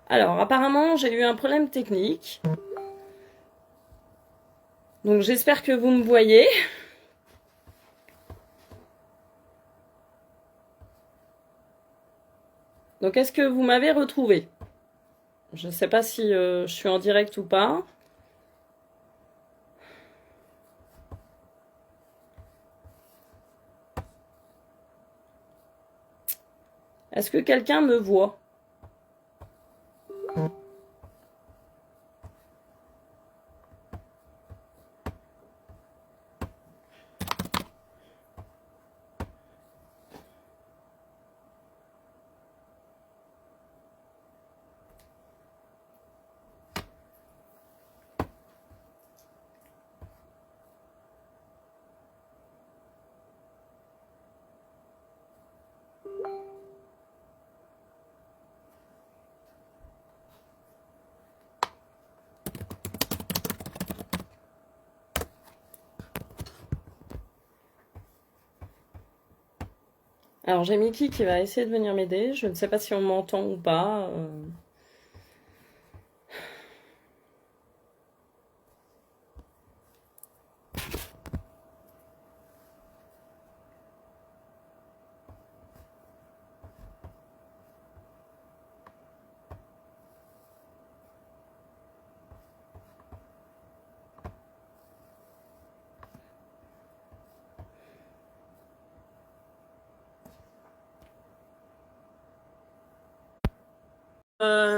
Alors, apparemment, j'ai eu un problème technique. Donc, j'espère que vous me voyez. Donc, est-ce que vous m'avez retrouvé? Je ne sais pas si je suis en direct ou pas. Est-ce que quelqu'un me voit? Alors, j'ai Mickey qui va essayer de venir m'aider. Je ne sais pas si on m'entend ou pas.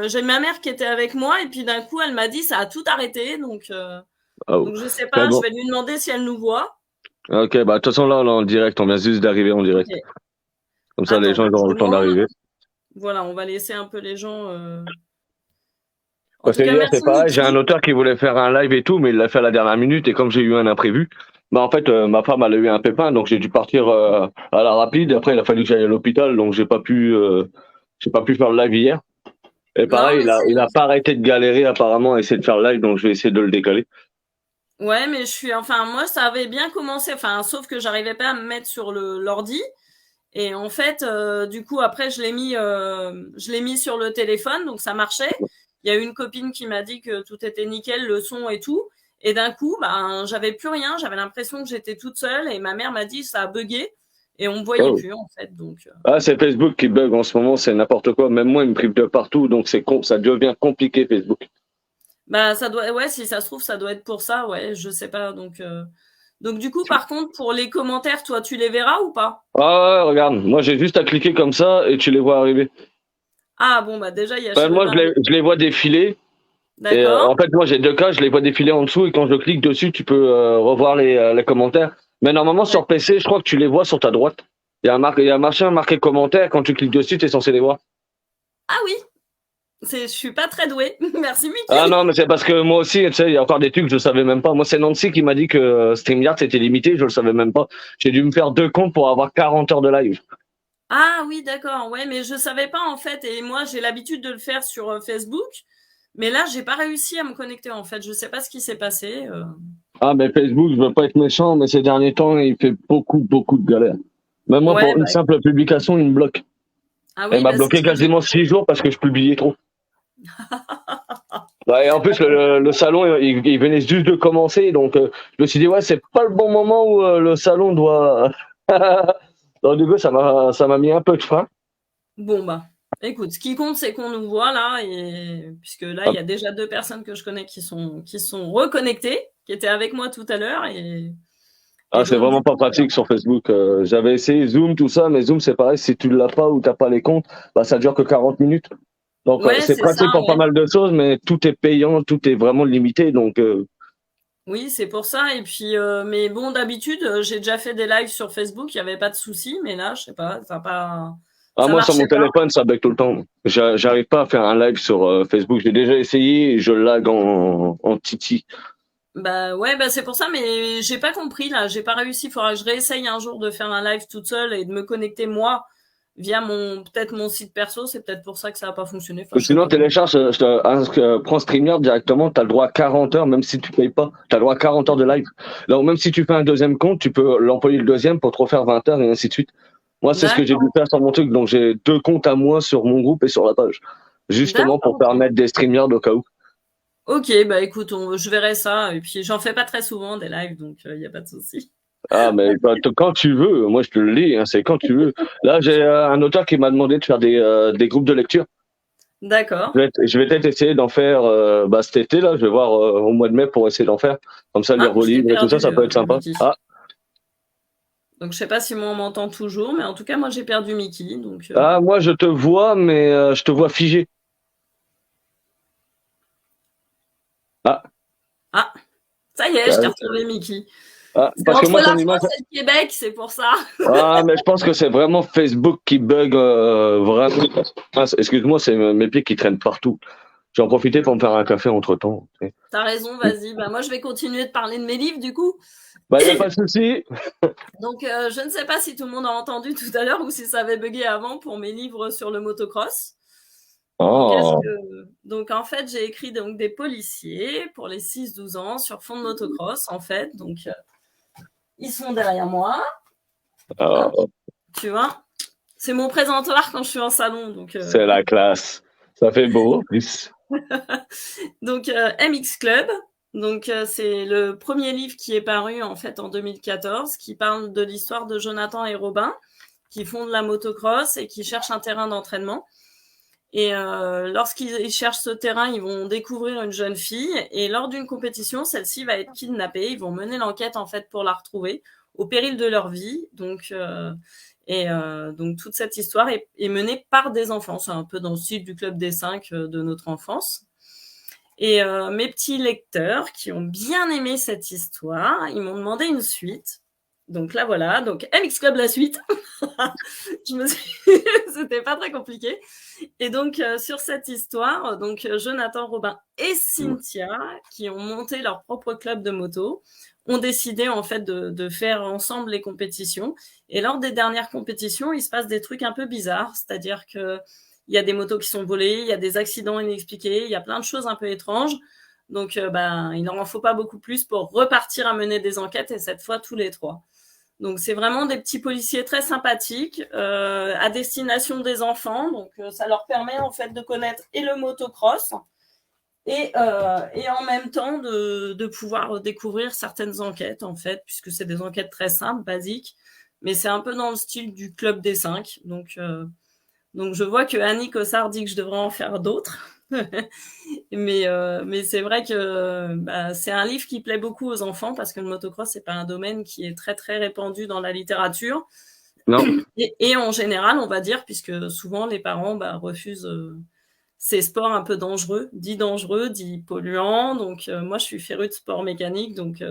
J'ai ma mère qui était avec moi et puis d'un coup, elle m'a dit ça a tout arrêté. Oh. Donc je sais Mais pas, je bon, vais lui demander si elle nous voit. ok, bah de toute façon là on est en direct, on vient juste d'arriver en direct. Ok. Comme ça les Attends, gens ils bouge auront de le temps moi. d'arriver. Voilà, on va laisser un peu les gens. En Parce tout que cas, hier c'est merci pareil, j'ai un Mickey. auteur qui voulait faire un live et tout, mais il l'a fait à la dernière minute et comme j'ai eu un imprévu, bah en fait ma femme elle a eu un pépin donc j'ai dû partir à la rapide. Après il a fallu que j'aille à l'hôpital donc j'ai pas pu faire le live hier. Et Non, pareil mais il a pas arrêté de galérer apparemment à essayer de faire le live donc je vais essayer de le décaler. ouais, mais enfin, moi, ça avait bien commencé. Enfin, sauf que j'arrivais pas à me mettre sur le l'ordi. Et en fait, du coup, après, je l'ai mis sur le téléphone, donc ça marchait. Il y a une copine qui m'a dit que tout était nickel, le son et tout. Et d'un coup, ben, j'avais plus rien. J'avais l'impression que j'étais toute seule. Et ma mère m'a dit ça a bugué et on me voyait Oh. plus en fait. Ah, c'est Facebook qui bug en ce moment, c'est n'importe quoi. Même moi, il me prive de partout, donc ça devient compliqué Facebook. Bah, ça doit, ouais, si ça se trouve, ça doit être pour ça. Ouais, je sais pas. Donc du coup, par contre, pour les commentaires, toi, tu les verras ou pas? Ah ouais, regarde, moi j'ai juste à cliquer comme ça et tu les vois arriver. Ah bon, bah déjà, il y a Enfin, moi, Chérubin. je les vois défiler. Et D'accord. en fait, moi j'ai deux cas, je les vois défiler en dessous et quand je clique dessus, tu peux revoir les commentaires. Mais normalement, Ouais. sur PC, je crois que tu les vois sur ta droite. Il y a un machin marqué commentaire, quand tu cliques dessus, tu es censé les voir. Ah oui, je suis pas très douée. Merci Ah Mickey. non, mais c'est parce que moi aussi, tu sais, il y a encore des trucs que je savais même pas. Moi, c'est Nancy qui m'a dit que StreamYard c'était limité, je le savais même pas. J'ai dû me faire deux comptes pour avoir 40 heures de live. Ah oui, d'accord. Ouais, mais je savais pas en fait. Et moi, j'ai l'habitude de le faire sur Facebook. Mais là, j'ai pas réussi à me connecter en fait. Je sais pas ce qui s'est passé. Ah, mais Facebook, je veux pas être méchant, mais ces derniers temps, il fait beaucoup de galères. Même moi, Ouais, pour une bah, simple publication, il me bloque. ah Elle oui, m'a bah c'est bloqué ce que j'ai. quasiment 6 jours parce que je publiais trop. Ouais, et en plus, le salon, il venait juste de commencer, donc je me suis dit, ouais, c'est pas le bon moment où le salon doit. Donc, du coup, ça m'a mis un peu de frein. Bon bah, écoute, ce qui compte, c'est qu'on nous voit là, et puisque là, il y a déjà deux personnes que je connais qui sont reconnectées, qui étaient avec moi tout à l'heure, Ah, et c'est donc du vraiment pas coup, voilà. pratique sur Facebook. J'avais essayé Zoom, tout ça, mais Zoom, c'est pareil, si tu l'as pas ou t'as pas les comptes, bah, ça dure que 40 minutes. Donc, Ouais, c'est c'est ça, pratique pour pas ouais. mal de choses, mais tout est payant, tout est vraiment limité. Donc, Oui, c'est pour ça. Et puis, mais bon, d'habitude, j'ai déjà fait des lives sur Facebook, il n'y avait pas de souci, mais là, je sais pas, ah, ça moi, sur marchait mon pas. téléphone, ça bug tout le temps. J'arrive pas à faire un live sur Facebook. J'ai déjà essayé et je lag en titi. Bah ouais, bah c'est pour ça, mais j'ai pas compris là, j'ai pas réussi. Il faudra que je réessaye un jour de faire un live toute seule et de me connecter moi via peut-être mon site perso. C'est peut-être pour ça que ça a pas fonctionné. Enfin, Ou je sais sinon, pas trop. télécharge, prends StreamYard directement, tu as le droit à 40 heures, même si tu payes pas. Tu as le droit à 40 heures de live. Donc, même si tu fais un deuxième compte, tu peux l'employer le deuxième pour te refaire 20 heures et ainsi de suite. Moi, c'est ce que j'ai dû D'accord. faire sur mon truc. Donc, j'ai deux comptes à moi sur mon groupe et sur la page. justement pour D'accord. permettre des StreamYard au cas où. Ok, bah écoute, je verrai ça. Et puis j'en fais pas très souvent des lives, donc il y a pas de souci. Ah, mais quand tu veux, moi je te le dis, hein, c'est quand tu veux. Là, j'ai un auteur qui m'a demandé de faire des groupes de lecture. D'accord. Je vais peut-être essayer d'en faire cet été, là, je vais voir au mois de mai pour essayer d'en faire. Comme ça, les Ah, je t'ai relivres et tout ça, perdu, ça peut être sympa. Mickey. Ah, Donc je sais pas si moi on m'entend toujours, mais en tout cas moi j'ai perdu Mickey. Donc moi je te vois, mais je te vois figé. Ah, ah, ça y est, je t'ai retrouvé Mickey. C'est parce que entre moi la ton image. France et le Québec, c'est pour ça. Ah, mais je pense que c'est vraiment Facebook qui bug vraiment. Ah, excuse-moi, c'est mes pieds qui traînent partout. J'en profitais pour me faire un café entre temps. T'as raison, vas-y. Bah moi je vais continuer de parler de mes livres du coup. Bah, y a pas de souci. Donc je ne sais pas si tout le monde a entendu tout à l'heure ou si ça avait bugué avant pour mes livres sur le motocross. Donc, Oh, donc en fait, j'ai écrit donc des policiers pour les 6-12 ans sur fond de motocross en fait. Donc ils sont derrière moi, hop, oh, tu vois. C'est mon présentoir quand je suis en salon. Donc c'est la classe. Ça fait beau, en plus. donc MX Club. Donc c'est le premier livre qui est paru en fait en 2014, qui parle de l'histoire de Jonathan et Robin, qui font de la motocross et qui cherchent un terrain d'entraînement. Et lorsqu'ils cherchent ce terrain, ils vont découvrir une jeune fille. Et lors d'une compétition, celle-ci va être kidnappée. Ils vont mener l'enquête en fait pour la retrouver, au péril de leur vie. Donc toute cette histoire est menée par des enfants. C'est un peu dans le style du Club des 5 de notre enfance. Et mes petits lecteurs qui ont bien aimé cette histoire, ils m'ont demandé une suite. Donc là voilà, donc MX Club la suite. C'était pas très compliqué. Et donc sur cette histoire, donc Jonathan, Robin et Cynthia, qui ont monté leur propre club de moto, ont décidé en fait de faire ensemble les compétitions. Et lors des dernières compétitions, il se passe des trucs un peu bizarres, c'est-à-dire que il y a des motos qui sont volées, il y a des accidents inexpliqués, il y a plein de choses un peu étranges. Donc il n'en faut pas beaucoup plus pour repartir à mener des enquêtes, et cette fois tous les trois. Donc c'est vraiment des petits policiers très sympathiques à destination des enfants. Donc ça leur permet en fait de connaître et le motocross et en même temps de pouvoir découvrir certaines enquêtes en fait, puisque c'est des enquêtes très simples, basiques, mais c'est un peu dans le style du Club des 5. Donc je vois que Annie Cossard dit que je devrais en faire d'autres. Mais c'est vrai que c'est un livre qui plaît beaucoup aux enfants parce que le motocross, c'est pas un domaine qui est très très répandu dans la littérature. Non. Et en général, on va dire, puisque souvent les parents refusent ces sports un peu dangereux, dits polluants. Donc moi, je suis férue de sport mécanique, donc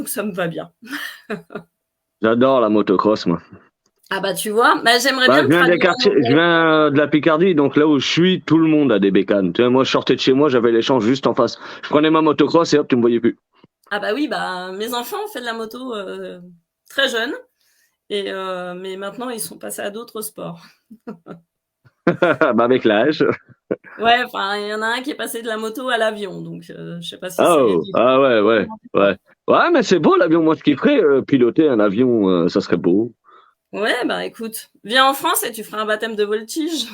ça me va bien. J'adore la motocross, moi. Ah bah tu vois, j'aimerais Bah, bien je me viens des traduire en quartiers, je anglais. viens de la Picardie, donc là où je suis, tout le monde a des bécanes. Tu vois, moi, je sortais de chez moi, j'avais l'échange juste en face. Je prenais ma motocross et hop, tu me voyais plus. Ah bah oui, mes enfants ont fait de la moto très jeunes. Mais maintenant, ils sont passés à d'autres sports. Bah, avec l'âge. Ouais, enfin, il y en a un qui est passé de la moto à l'avion, donc je sais pas si Ah, c'est oh, ah ouais, ouais, ouais. Ouais, mais c'est beau l'avion. Moi, ce qui ferait piloter un avion, ça serait beau. Ouais, écoute, viens en France et tu feras un baptême de voltige.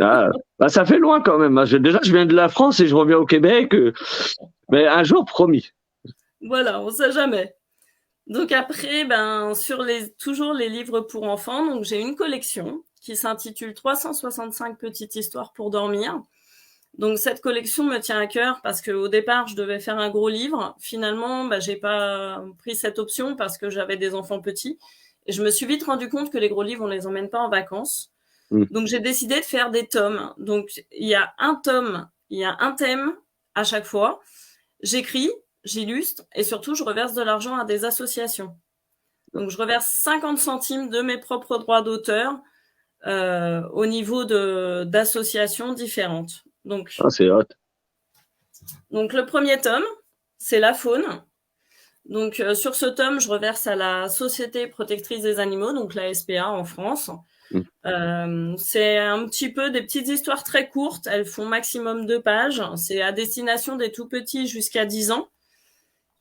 Ah, bah, ça fait loin quand même, hein. Déjà, je viens de la France et je reviens au Québec. Mais un jour, promis. Voilà, on sait jamais. Donc après, sur toujours les livres pour enfants, donc j'ai une collection qui s'intitule 365 petites histoires pour dormir. Donc cette collection me tient à cœur parce qu'au départ, je devais faire un gros livre. Finalement, j'ai pas pris cette option parce que j'avais des enfants petits. Et je me suis vite rendu compte que les gros livres, on les emmène pas en vacances. Hmm. Donc j'ai décidé de faire des tomes. Donc il y a un tome, il y a un thème à chaque fois. J'écris, j'illustre et surtout je reverse de l'argent à des associations. Donc je reverse 50 centimes de mes propres droits d'auteur au niveau d'associations différentes. Ah, c'est hot. Donc le premier tome, c'est la faune. Donc sur ce tome, je reverse à la Société protectrice des animaux, donc la SPA en France. Hmm. C'est un petit peu des petites histoires très courtes, elles font maximum 2 pages. C'est à destination des tout petits jusqu'à 10 ans.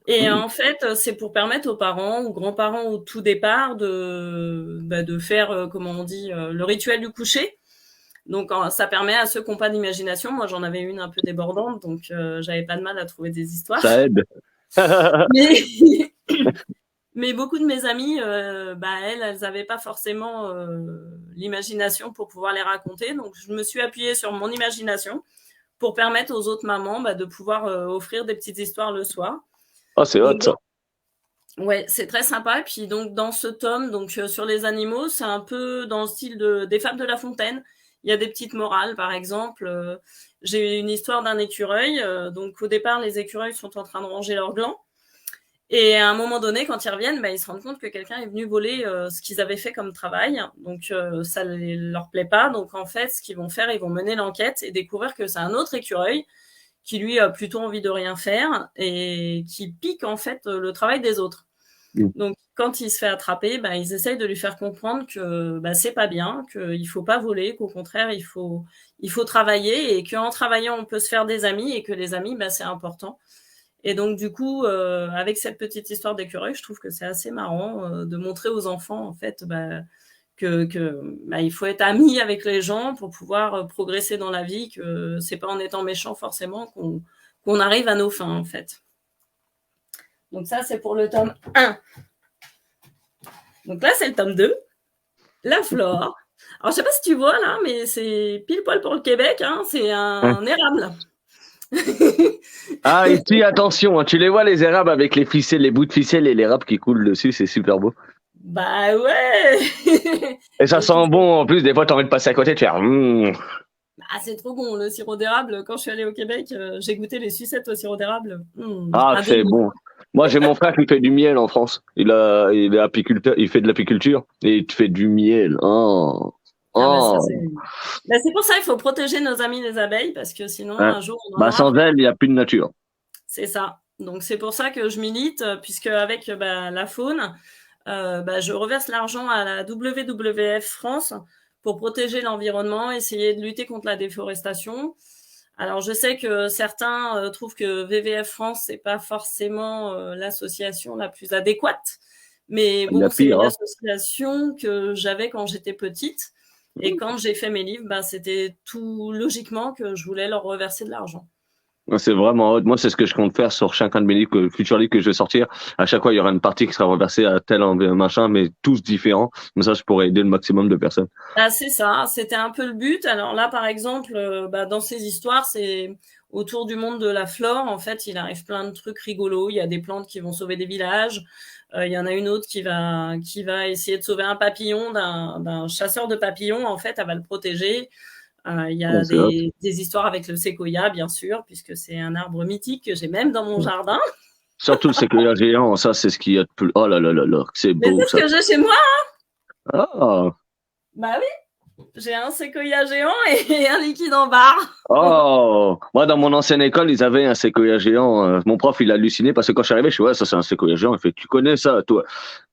Et Hmm. en fait, c'est pour permettre aux parents ou grands-parents au tout départ de faire, comment on dit, le rituel du coucher. Donc, ça permet à ceux qui n'ont pas d'imagination. Moi, j'en avais une un peu débordante, donc j'avais pas de mal à trouver des histoires. Ça aide. Mais, mais beaucoup de mes amies, elles n'avaient pas forcément l'imagination pour pouvoir les raconter. Donc, je me suis appuyée sur mon imagination pour permettre aux autres mamans de pouvoir offrir des petites histoires le soir. Oh, c'est hot, ça. Ouais, c'est très sympa. Et puis donc dans ce tome, sur les animaux, c'est un peu dans le style des Fables de La Fontaine. Il y a des petites morales, par exemple. J'ai une histoire d'un écureuil. Donc au départ, les écureuils sont en train de ranger leurs glands. Et à un moment donné, quand ils reviennent, ils se rendent compte que quelqu'un est venu voler ce qu'ils avaient fait comme travail. Donc ça ne leur plaît pas. Donc en fait, ce qu'ils vont faire, ils vont mener l'enquête et découvrir que c'est un autre écureuil qui lui a plutôt envie de rien faire et qui pique en fait le travail des autres. Donc quand il se fait attraper, ils essayent de lui faire comprendre que c'est pas bien, qu'il faut pas voler, qu'au contraire il faut travailler et qu'en travaillant on peut se faire des amis et que les amis c'est important. Et donc du coup avec cette petite histoire d'écureuil, je trouve que c'est assez marrant de montrer aux enfants en fait que il faut être ami avec les gens pour pouvoir progresser dans la vie, que c'est pas en étant méchant forcément qu'on arrive à nos fins en fait. Donc ça c'est pour le tome 1. Donc là c'est le tome 2, la flore. Alors je sais pas si tu vois là, mais c'est pile poil pour le Québec, hein, c'est un érable. Ah, ici, attention, tu les vois les érables avec les ficelles, les bouts de ficelle et l'érable qui coulent dessus, c'est super beau. Bah ouais. Et ça sent bon en plus, des fois t'as envie de passer à côté, tu fais c'est trop bon le sirop d'érable. Quand je suis allée au Québec, j'ai goûté les sucettes au sirop d'érable. Ah, c'est bon. Moi, j'ai mon frère qui fait du miel en France. Il est apiculteur, il fait de l'apiculture et il fait du miel. C'est pour ça qu'il faut protéger nos amis les abeilles parce que sinon un jour on en aura. Sans elles, il n'y a plus de nature. C'est ça. Donc c'est pour ça que je milite, puisque avec la faune, je reverse l'argent à la WWF France pour protéger l'environnement, essayer de lutter contre la déforestation. Alors je sais que certains trouvent que WWF France c'est pas forcément l'association la plus adéquate, mais bon, c'est une association que j'avais quand j'étais petite et quand j'ai fait mes livres, c'était tout logiquement que je voulais leur reverser de l'argent. C'est vraiment hot. Moi, c'est ce que je compte faire sur chacun de mes livres, futurs livres que je vais sortir. À chaque fois, il y aura une partie qui sera reversée à tel machin, mais tous différents. Comme ça, je pourrais aider le maximum de personnes. C'est ça. C'était un peu le but. Alors là, par exemple, dans ces histoires, c'est autour du monde de la flore. En fait, il arrive plein de trucs rigolos. Il y a des plantes qui vont sauver des villages. Il y en a une autre qui va essayer de sauver un papillon d'un chasseur de papillons. En fait, elle va le protéger. Il y a des histoires avec le séquoia, bien sûr, puisque c'est un arbre mythique que j'ai même dans mon jardin. Surtout le séquoia géant, ça, c'est ce qu'il y a de plus. Oh là là là là, c'est beau. Mais c'est ce que j'ai chez moi, hein. Ah. Bah oui, j'ai un séquoia géant et un liquide en barre. Oh, moi, dans mon ancienne école, ils avaient un séquoia géant. Mon prof, il a halluciné parce que quand je suis arrivé, je suis, ouais, ça, c'est un séquoia géant. Il fait, tu connais ça, toi?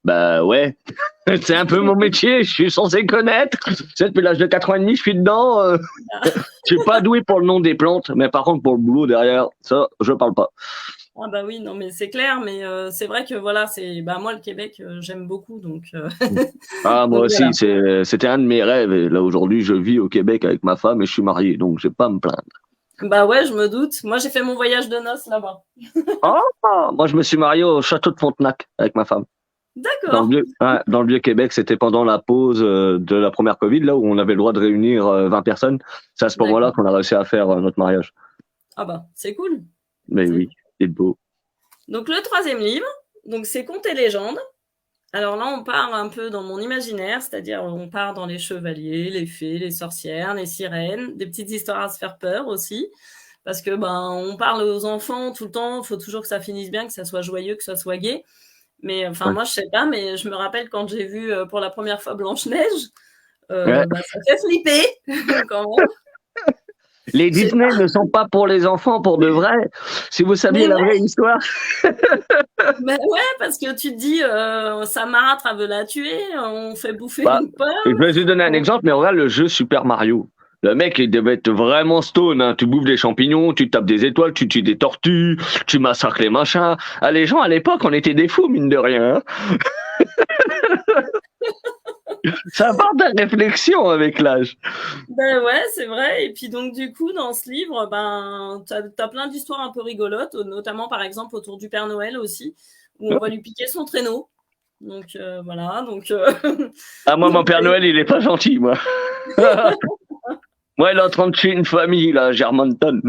Bah, ouais. C'est un peu mon métier, je suis censé connaître. C'est depuis l'âge de 4 ans et demi, je suis dedans. Je suis pas doué pour le nom des plantes, mais par contre, pour le boulot derrière, ça, je parle pas. Ah bah oui, non mais c'est clair, mais c'est vrai que voilà, moi le Québec, j'aime beaucoup, donc. Moi donc, aussi, voilà. C'était un de mes rêves. Et là aujourd'hui, je vis au Québec avec ma femme et je suis marié, donc je vais pas me plaindre. Bah ouais, je me doute. Moi, j'ai fait mon voyage de noces là-bas. Moi, je me suis marié au château de Frontenac avec ma femme. D'accord. Dans le vieux Québec, c'était pendant la pause de la première Covid, là où on avait le droit de réunir 20 personnes. C'est à ce moment-là qu'on a réussi à faire notre mariage. Ah bah, c'est cool. Mais oui, c'est beau. Donc le troisième livre, donc c'est Contes et légendes. Alors là, on part un peu dans mon imaginaire, c'est-à-dire on part dans les chevaliers, les fées, les sorcières, les sirènes, des petites histoires à se faire peur aussi. Parce que on parle aux enfants tout le temps, il faut toujours que ça finisse bien, que ça soit joyeux, que ça soit gai. Mais moi, je sais pas, mais je me rappelle quand j'ai vu pour la première fois Blanche-Neige, ça fait flipper quand même. Les Disney ne sont pas pour les enfants, pour de vrai. Si vous saviez la vraie histoire. Mais ouais, parce que tu te dis, sa marâtre, elle veut la tuer, on fait bouffer une pomme. Je vais te donner un exemple, mais regarde le jeu Super Mario. Le mec, il devait être vraiment stone, hein. Tu bouffes des champignons, tu tapes des étoiles, tu tues des tortues, tu massacres les machins. Les gens, à l'époque, on était des fous, mine de rien. Hein. Ça apporte de la réflexion avec l'âge. Ben ouais, c'est vrai. Et puis donc du coup, dans ce livre, ben t'as plein d'histoires un peu rigolotes, notamment par exemple autour du Père Noël aussi, où on va lui piquer son traîneau. Donc voilà, donc Ah, moi, mon donc Père Noël, il est pas gentil, moi. Moi, il est en train de tuer une famille, là, à Germantown.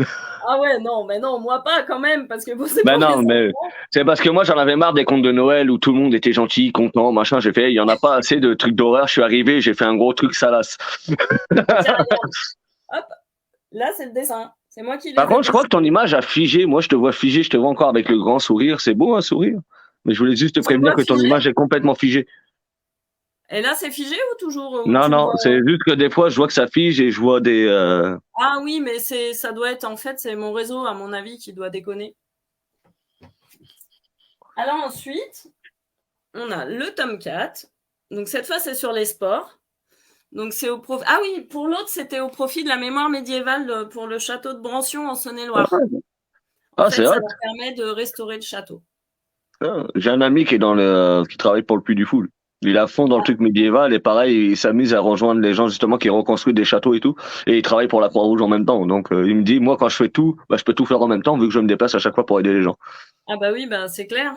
ah ouais, non, mais non, moi pas quand même, parce que bon, c'est Ben pour les non, mais enfants. c'est parce que moi, j'en avais marre des contes de Noël où tout le monde était gentil, content, machin. J'ai fait, il y en a pas assez de trucs d'horreur. Je suis arrivé, j'ai fait un gros truc salace. Ah tiens, regarde, hop, là c'est le dessin. C'est moi qui Par les ai contre, je crois que ton dessinés. image a figé. Moi, je te vois figé, je te vois encore avec le grand sourire. C'est beau, un sourire. Mais je voulais juste te Tu me prévenir vois que ton figé? image est complètement figée. Et là c'est figé ou toujours, ou Non, tu me non, vois? c'est juste que des fois, je vois que ça fige et je vois des. Ah oui, mais ça doit être, en fait, c'est mon réseau, à mon avis, qui doit déconner. Alors ensuite, on a le tome 4. Donc cette fois, c'est sur les sports. Donc c'est au profit. Ah oui, pour l'autre, c'était au profit de la mémoire médiévale pour le château de Brancion en Saône-et-Loire. En Ah, c'est fait, ça hot. leur permet de restaurer le château. Ah, j'ai un ami qui est qui travaille pour le Puy du Fou. Il est à fond dans le truc médiéval et pareil, il s'amuse à rejoindre les gens justement qui reconstruisent des châteaux et tout. Et il travaille pour la Croix-Rouge en même temps. Donc il me dit, moi quand je fais tout, bah, je peux tout faire en même temps vu que je me déplace à chaque fois pour aider les gens. Ah bah oui, bah c'est clair.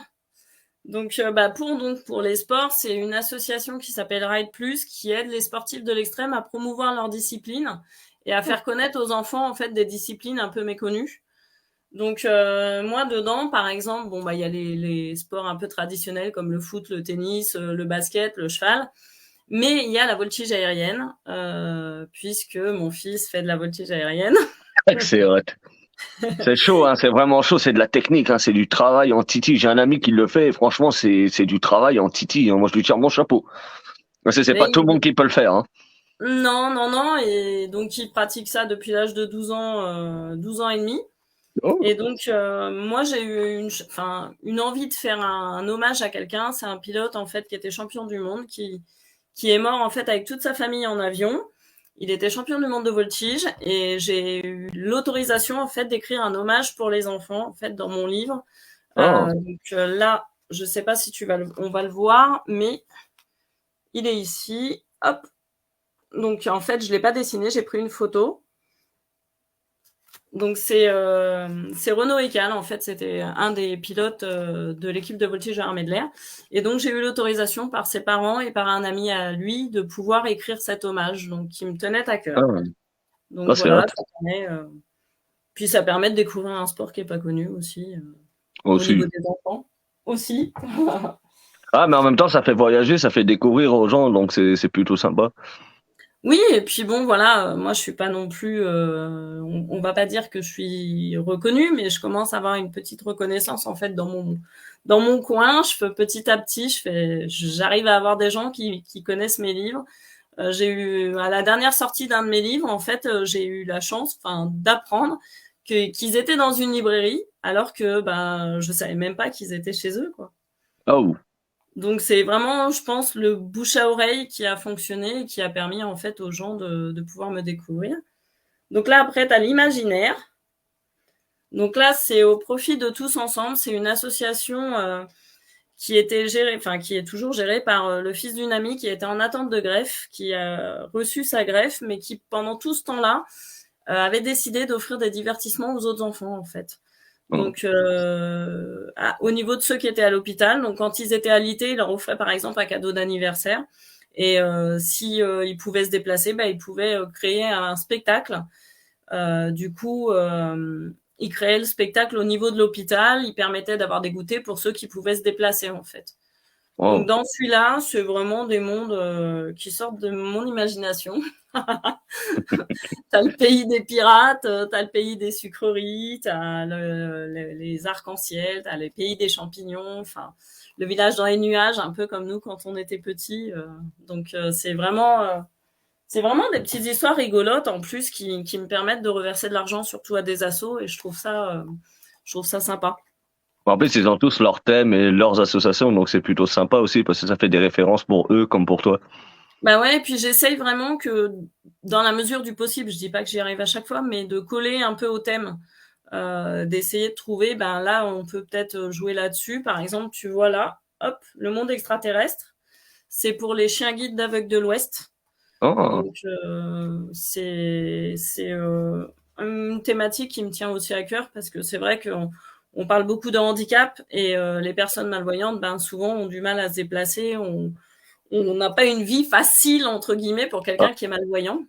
Donc, bah pour les sports, c'est une association qui s'appelle Ride Plus qui aide les sportifs de l'extrême à promouvoir leur discipline et à faire connaître aux enfants en fait des disciplines un peu méconnues. Donc moi dedans, par exemple, bon bah il y a les sports un peu traditionnels comme le foot, le tennis, le basket, le cheval, mais il y a la voltige aérienne puisque mon fils fait de la voltige aérienne. C'est hot. C'est chaud, hein, c'est vraiment chaud, c'est de la technique, hein, c'est du travail en titi. J'ai un ami qui le fait et franchement, c'est du travail en titi, hein. Moi, je lui tire mon chapeau. C'est Mais pas tout le monde qui peut le faire, hein. non, non, non, et donc il pratique ça depuis l'âge de 12 ans et demi. Oh. Et donc moi j'ai eu une envie de faire un hommage à quelqu'un. C'est un pilote en fait qui était champion du monde, qui est mort en fait avec toute sa famille en avion. Il était champion du monde de voltige et j'ai eu l'autorisation en fait d'écrire un hommage pour les enfants en fait dans mon livre. Oh. Là, je sais pas si on va le voir, mais il est ici. Hop. Donc en fait, je l'ai pas dessiné, j'ai pris une photo. Donc c'est Renaud Ecal, en fait, c'était un des pilotes de l'équipe de voltige de l'armée de l'air. Et donc j'ai eu l'autorisation par ses parents et par un ami à lui de pouvoir écrire cet hommage, donc qui me tenait à cœur. Ah, Donc ah, c'est voilà, hot. puis ça permet de découvrir un sport qui est pas connu aussi, au niveau Aussi. des enfants aussi. Ah, mais en même temps, ça fait voyager, ça fait découvrir aux gens, donc c'est plutôt sympa. Oui, et puis bon, voilà, moi je suis pas non plus, on va pas dire que je suis reconnue, mais je commence à avoir une petite reconnaissance en fait dans mon coin. Je fais petit à petit, j'arrive à avoir des gens qui connaissent mes livres. J'ai eu à la dernière sortie d'un de mes livres, en fait, j'ai eu la chance, enfin, d'apprendre qu'ils étaient dans une librairie, alors que ben je savais même pas qu'ils étaient chez eux, quoi. Oh. Donc c'est vraiment, je pense, le bouche à oreille qui a fonctionné et qui a permis en fait aux gens de pouvoir me découvrir. Donc là, après, tu as l'imaginaire. Donc là, c'est au profit de tous ensemble. C'est une association qui était gérée, enfin qui est toujours gérée par le fils d'une amie qui était en attente de greffe, qui a reçu sa greffe, mais qui pendant tout ce temps-là avait décidé d'offrir des divertissements aux autres enfants en fait. Oh. Donc, au niveau de ceux qui étaient à l'hôpital, donc quand ils étaient alités, ils leur offraient par exemple un cadeau d'anniversaire. Et si ils pouvaient se déplacer, bah, ils pouvaient créer un spectacle. Du coup, ils créaient le spectacle au niveau de l'hôpital. Ils permettaient d'avoir des goûters pour ceux qui pouvaient se déplacer en fait. Donc Oh. dans celui-là, c'est vraiment des mondes qui sortent de mon imagination. T'as le pays des pirates, t'as le pays des sucreries, t'as les arcs-en-ciel, t'as le pays des champignons, enfin le village dans les nuages, un peu comme nous quand on était petits. Donc c'est vraiment des petites histoires rigolotes en plus qui me permettent de reverser de l'argent surtout à des assos et je trouve ça sympa. En plus, ils ont tous leurs thèmes et leurs associations, donc c'est plutôt sympa aussi parce que ça fait des références pour eux comme pour toi. Bah ouais, et puis j'essaye vraiment que dans la mesure du possible, je dis pas que j'y arrive à chaque fois, mais de coller un peu au thème, d'essayer de trouver, ben là, on peut peut-être jouer là-dessus. Par exemple, tu vois là, hop, le monde extraterrestre. C'est pour les chiens guides d'Aveugles de l'Ouest. Oh. Donc, c'est une thématique qui me tient aussi à cœur parce que c'est vrai qu'on parle beaucoup de handicap et les personnes malvoyantes, ben, souvent, ont du mal à se déplacer. On n'a pas une vie facile, entre guillemets, pour quelqu'un qui est malvoyant.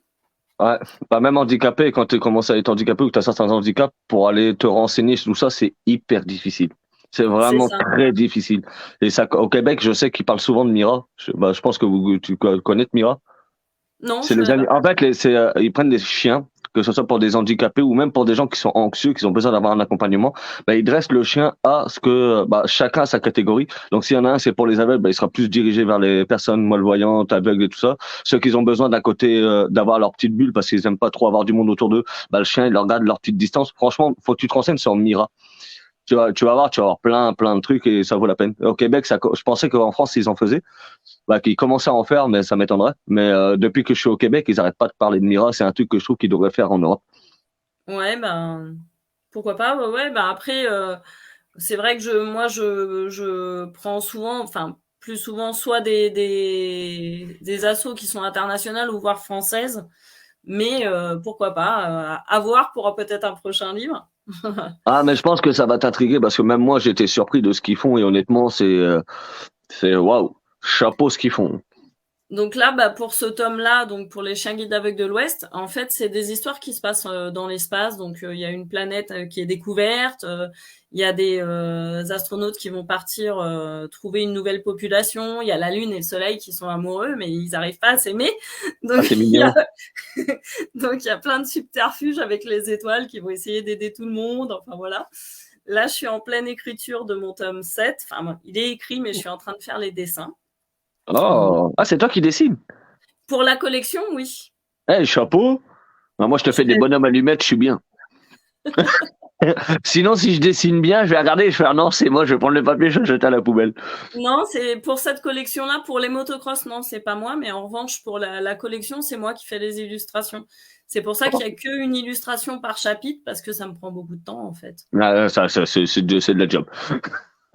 Ouais, bah même handicapé, quand tu commences à être handicapé ou que tu as certains handicaps, pour aller te renseigner sur tout ça, c'est hyper difficile. C'est C'est vraiment ça. très difficile. Et ça, au Québec, je sais qu'ils parlent souvent de Mira. Je pense que tu connais Mira. Non, C'est je connais pas. en fait, ils prennent des chiens, que ce soit pour des handicapés ou même pour des gens qui sont anxieux, qui ont besoin d'avoir un accompagnement. Bah, ils dressent le chien à ce que, bah, chacun a sa catégorie. Donc, s'il y en a un, c'est pour les aveugles, bah, il sera plus dirigé vers les personnes malvoyantes, aveugles et tout ça. Ceux qui ont besoin d'un côté, d'avoir leur petite bulle parce qu'ils aiment pas trop avoir du monde autour d'eux, bah, le chien, il leur garde leur petite distance. Franchement, faut que tu te renseignes sur Mira. Tu vas avoir plein de trucs et ça vaut la peine. Au Québec, je pensais qu'en France, ils en faisaient, bah, qu'ils commençaient à en faire, mais ça m'étonnerait. Mais depuis que je suis au Québec, ils n'arrêtent pas de parler de Mira. C'est un truc que je trouve qu'ils devraient faire en Europe. Ouais, ben, pourquoi pas. Ouais, ouais, ben après, c'est vrai que moi, je prends souvent, enfin, plus souvent, soit des assos qui sont internationales ou voire françaises. Mais pourquoi pas, à voir pour peut-être un prochain livre. Ah, mais je pense que ça va t'intriguer parce que même moi, j'étais surpris de ce qu'ils font et honnêtement, c'est waouh, chapeau ce qu'ils font. Donc là, bah, pour ce tome-là, donc pour les chiens guides aveugles de l'Ouest, en fait, c'est des histoires qui se passent dans l'espace. Donc il y a une planète qui est découverte, il y a des astronautes qui vont partir trouver une nouvelle population, il y a la Lune et le Soleil qui sont amoureux, mais ils n'arrivent pas à s'aimer. Ah, Donc c'est il y a mignon. donc il y a plein de subterfuges avec les étoiles qui vont essayer d'aider tout le monde. Enfin voilà. Là, je suis en pleine écriture de mon tome 7. Enfin, bon, il est écrit, mais je suis en train de faire les dessins. Donc, Oh, ah, c'est toi qui dessines. pour la collection, oui. Eh, chapeau. Bah, moi, je te Je fais des fais- bonhommes allumettes, je suis bien. Sinon, si je dessine bien, je vais regarder et je vais faire non, c'est moi, je vais prendre le papier, je vais le jeter à la poubelle. Non, c'est pour cette collection-là. Pour les motocross, non, c'est pas moi. Mais en revanche, pour la collection, c'est moi qui fais les illustrations. C'est pour ça qu'il y a qu'une illustration par chapitre, parce que ça me prend beaucoup de temps, en fait. Ah, c'est de la job.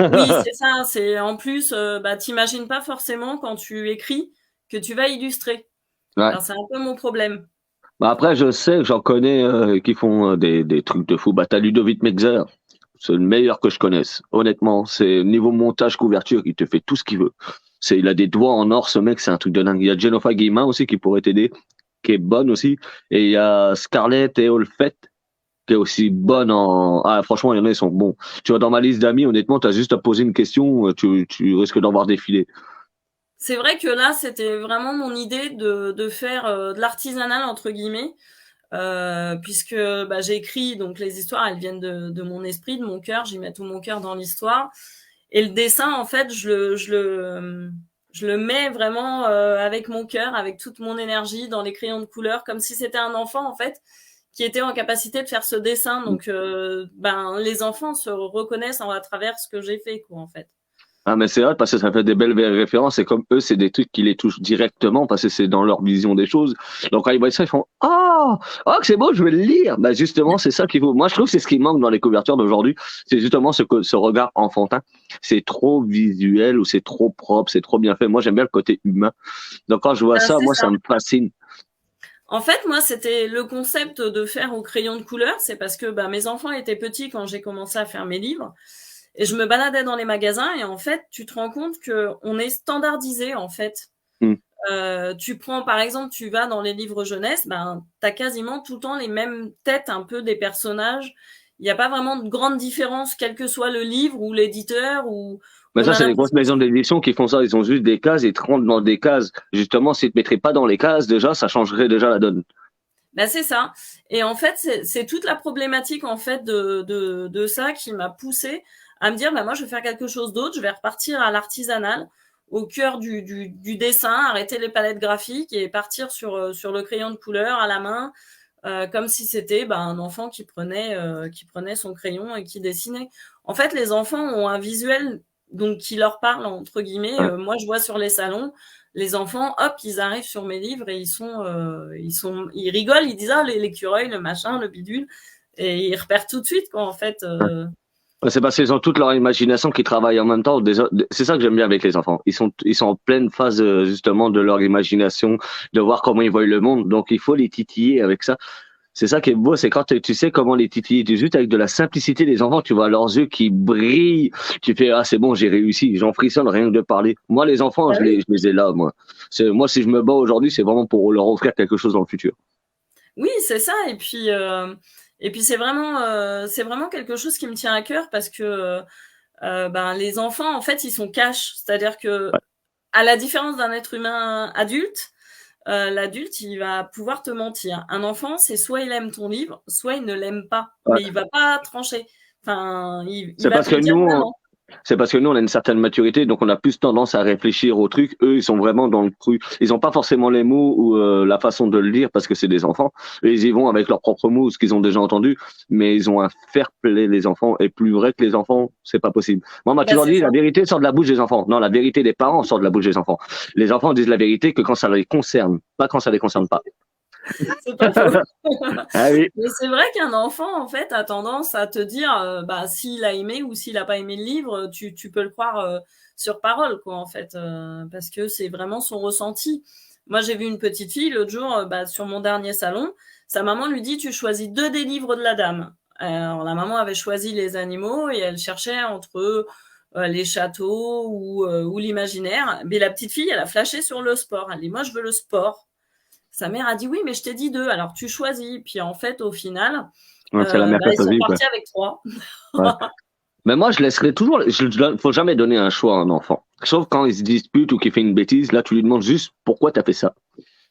Oui, c'est ça. C'est en plus, bah, t'imagines pas forcément quand tu écris que tu vas illustrer. Ouais. Enfin, c'est un peu mon problème. Bah après, je sais, j'en connais qui font des trucs de fou. Bah, t'as Ludovic Meixer, c'est le meilleur que je connaisse. Honnêtement, c'est niveau montage, couverture, il te fait tout ce qu'il veut. Il a des doigts en or, ce mec, c'est un truc de dingue. Il y a Jennifer Guillemin aussi qui pourrait t'aider, qui est bonne aussi. Et il y a Scarlett et Olfett qui est aussi bonne en. Ah, franchement, il y en a, ils sont bons. Tu vois, dans ma liste d'amis, honnêtement, t'as juste à poser une question, tu risques d'en voir défiler. C'est vrai que là, c'était vraiment mon idée de faire de l'artisanal entre guillemets, puisque bah, j'ai écrit donc les histoires, elles viennent de mon esprit, de mon cœur, j'y mets tout mon cœur dans l'histoire. Et le dessin, en fait, je le mets vraiment avec mon cœur, avec toute mon énergie dans les crayons de couleur, comme si c'était un enfant en fait qui était en capacité de faire ce dessin. Donc, ben les enfants se reconnaissent à travers ce que j'ai fait, quoi, en fait. Ah, mais c'est vrai, parce que ça fait des belles références, et comme eux, c'est des trucs qui les touchent directement, parce que c'est dans leur vision des choses. Donc, quand ils voient ça, ils font, oh, oh, que c'est beau, je vais le lire. Bah, justement, c'est ça qu'il faut. Moi, je trouve que c'est ce qui manque dans les couvertures d'aujourd'hui. C'est justement ce regard enfantin. C'est trop visuel, ou c'est trop propre, c'est trop bien fait. Moi, j'aime bien le côté humain. Donc, quand je vois Ben, ça, c'est moi, ça. ça me fascine. En fait, moi, c'était le concept de faire au crayon de couleur. C'est parce que bah, mes enfants étaient petits quand j'ai commencé à faire mes livres. Et je me baladais dans les magasins et en fait, tu te rends compte que on est standardisé en fait. Hmm. Tu prends par exemple, tu vas dans les livres jeunesse, ben t'as quasiment tout le temps les mêmes têtes un peu des personnages. Il n'y a pas vraiment de grande différence, quel que soit le livre ou l'éditeur. Ou Mais on ça, a c'est les grosses l'impression. maisons d'édition qui font ça. Ils ont juste des cases, ils te rentrent dans des cases. Justement, s'ils te mettraient pas dans les cases, déjà, ça changerait déjà la donne. Ben c'est ça. Et en fait, c'est toute la problématique en fait de ça qui m'a poussée à me dire, bah moi je vais faire quelque chose d'autre, je vais repartir à l'artisanal, au cœur du dessin, arrêter les palettes graphiques et partir sur le crayon de couleur à la main, comme si c'était bah, un enfant qui prenait son crayon et qui dessinait. En fait, les enfants ont un visuel donc qui leur parle entre guillemets. Ouais. Moi, je vois sur les salons les enfants, hop, ils arrivent sur mes livres et ils rigolent, ils disent ah l'écureuil, le machin, le bidule, et ils repèrent tout de suite quoi en fait. C'est parce qu'ils ont toute leur imagination qui travaille en même temps. C'est ça que j'aime bien avec les enfants. Ils sont en pleine phase justement de leur imagination, de voir comment ils voient le monde. Donc il faut les titiller avec ça. C'est ça qui est beau, c'est quand tu sais comment les titiller. Tu juste avec de la simplicité des enfants, tu vois leurs yeux qui brillent. Tu fais ah c'est bon, j'ai réussi. J'en frissonne rien que de parler. Moi les enfants, Bah oui. je les ai là moi. C'est moi si je me bats aujourd'hui, c'est vraiment pour leur offrir quelque chose dans le futur. Oui, c'est ça. Et puis c'est vraiment quelque chose qui me tient à cœur parce que ben, les enfants, en fait, ils sont cash. C'est-à-dire que, à la différence d'un être humain adulte, l'adulte, il va pouvoir te mentir. Un enfant, c'est soit il aime ton livre, soit il ne l'aime pas. Ouais. Mais il va pas trancher. Enfin, il C'est va parce te que le dire nous, vraiment. C'est parce que nous, on a une certaine maturité, donc on a plus tendance à réfléchir au truc. Eux, ils sont vraiment dans le cru. Ils n'ont pas forcément les mots ou la façon de le dire parce que c'est des enfants. Et ils y vont avec leurs propres mots, ce qu'ils ont déjà entendu. Mais ils ont un fair play, les enfants. Et plus vrai que les enfants, c'est pas possible. Moi, on m'a Bah, toujours c'est dit, ça. la vérité sort de la bouche des enfants. Non, la vérité des parents sort de la bouche des enfants. Les enfants disent la vérité que quand ça les concerne, pas quand ça les concerne pas. C'est pas faux. Ah oui. Mais c'est vrai qu'un enfant, en fait, a tendance à te dire, bah, s'il a aimé ou s'il a pas aimé le livre, tu peux le croire sur parole, quoi, en fait, parce que c'est vraiment son ressenti. Moi, j'ai vu une petite fille l'autre jour, bah, sur mon dernier salon. Sa maman lui dit, tu choisis deux des livres de la dame. Alors, la maman avait choisi les animaux et elle cherchait entre les châteaux ou l'imaginaire. Mais la petite fille, elle a flashé sur le sport. Elle dit, moi, je veux le sport. Sa mère a dit oui, mais je t'ai dit deux, alors tu choisis. Puis en fait, au final, Ouais, c'est la mère bah, qui a ils sont choisi, quoi. partis avec trois. Ouais. Mais moi, je laisserai toujours, faut jamais donner un choix à un enfant. Sauf quand il se dispute ou qu'il fait une bêtise, là, tu lui demandes juste pourquoi t'as fait ça.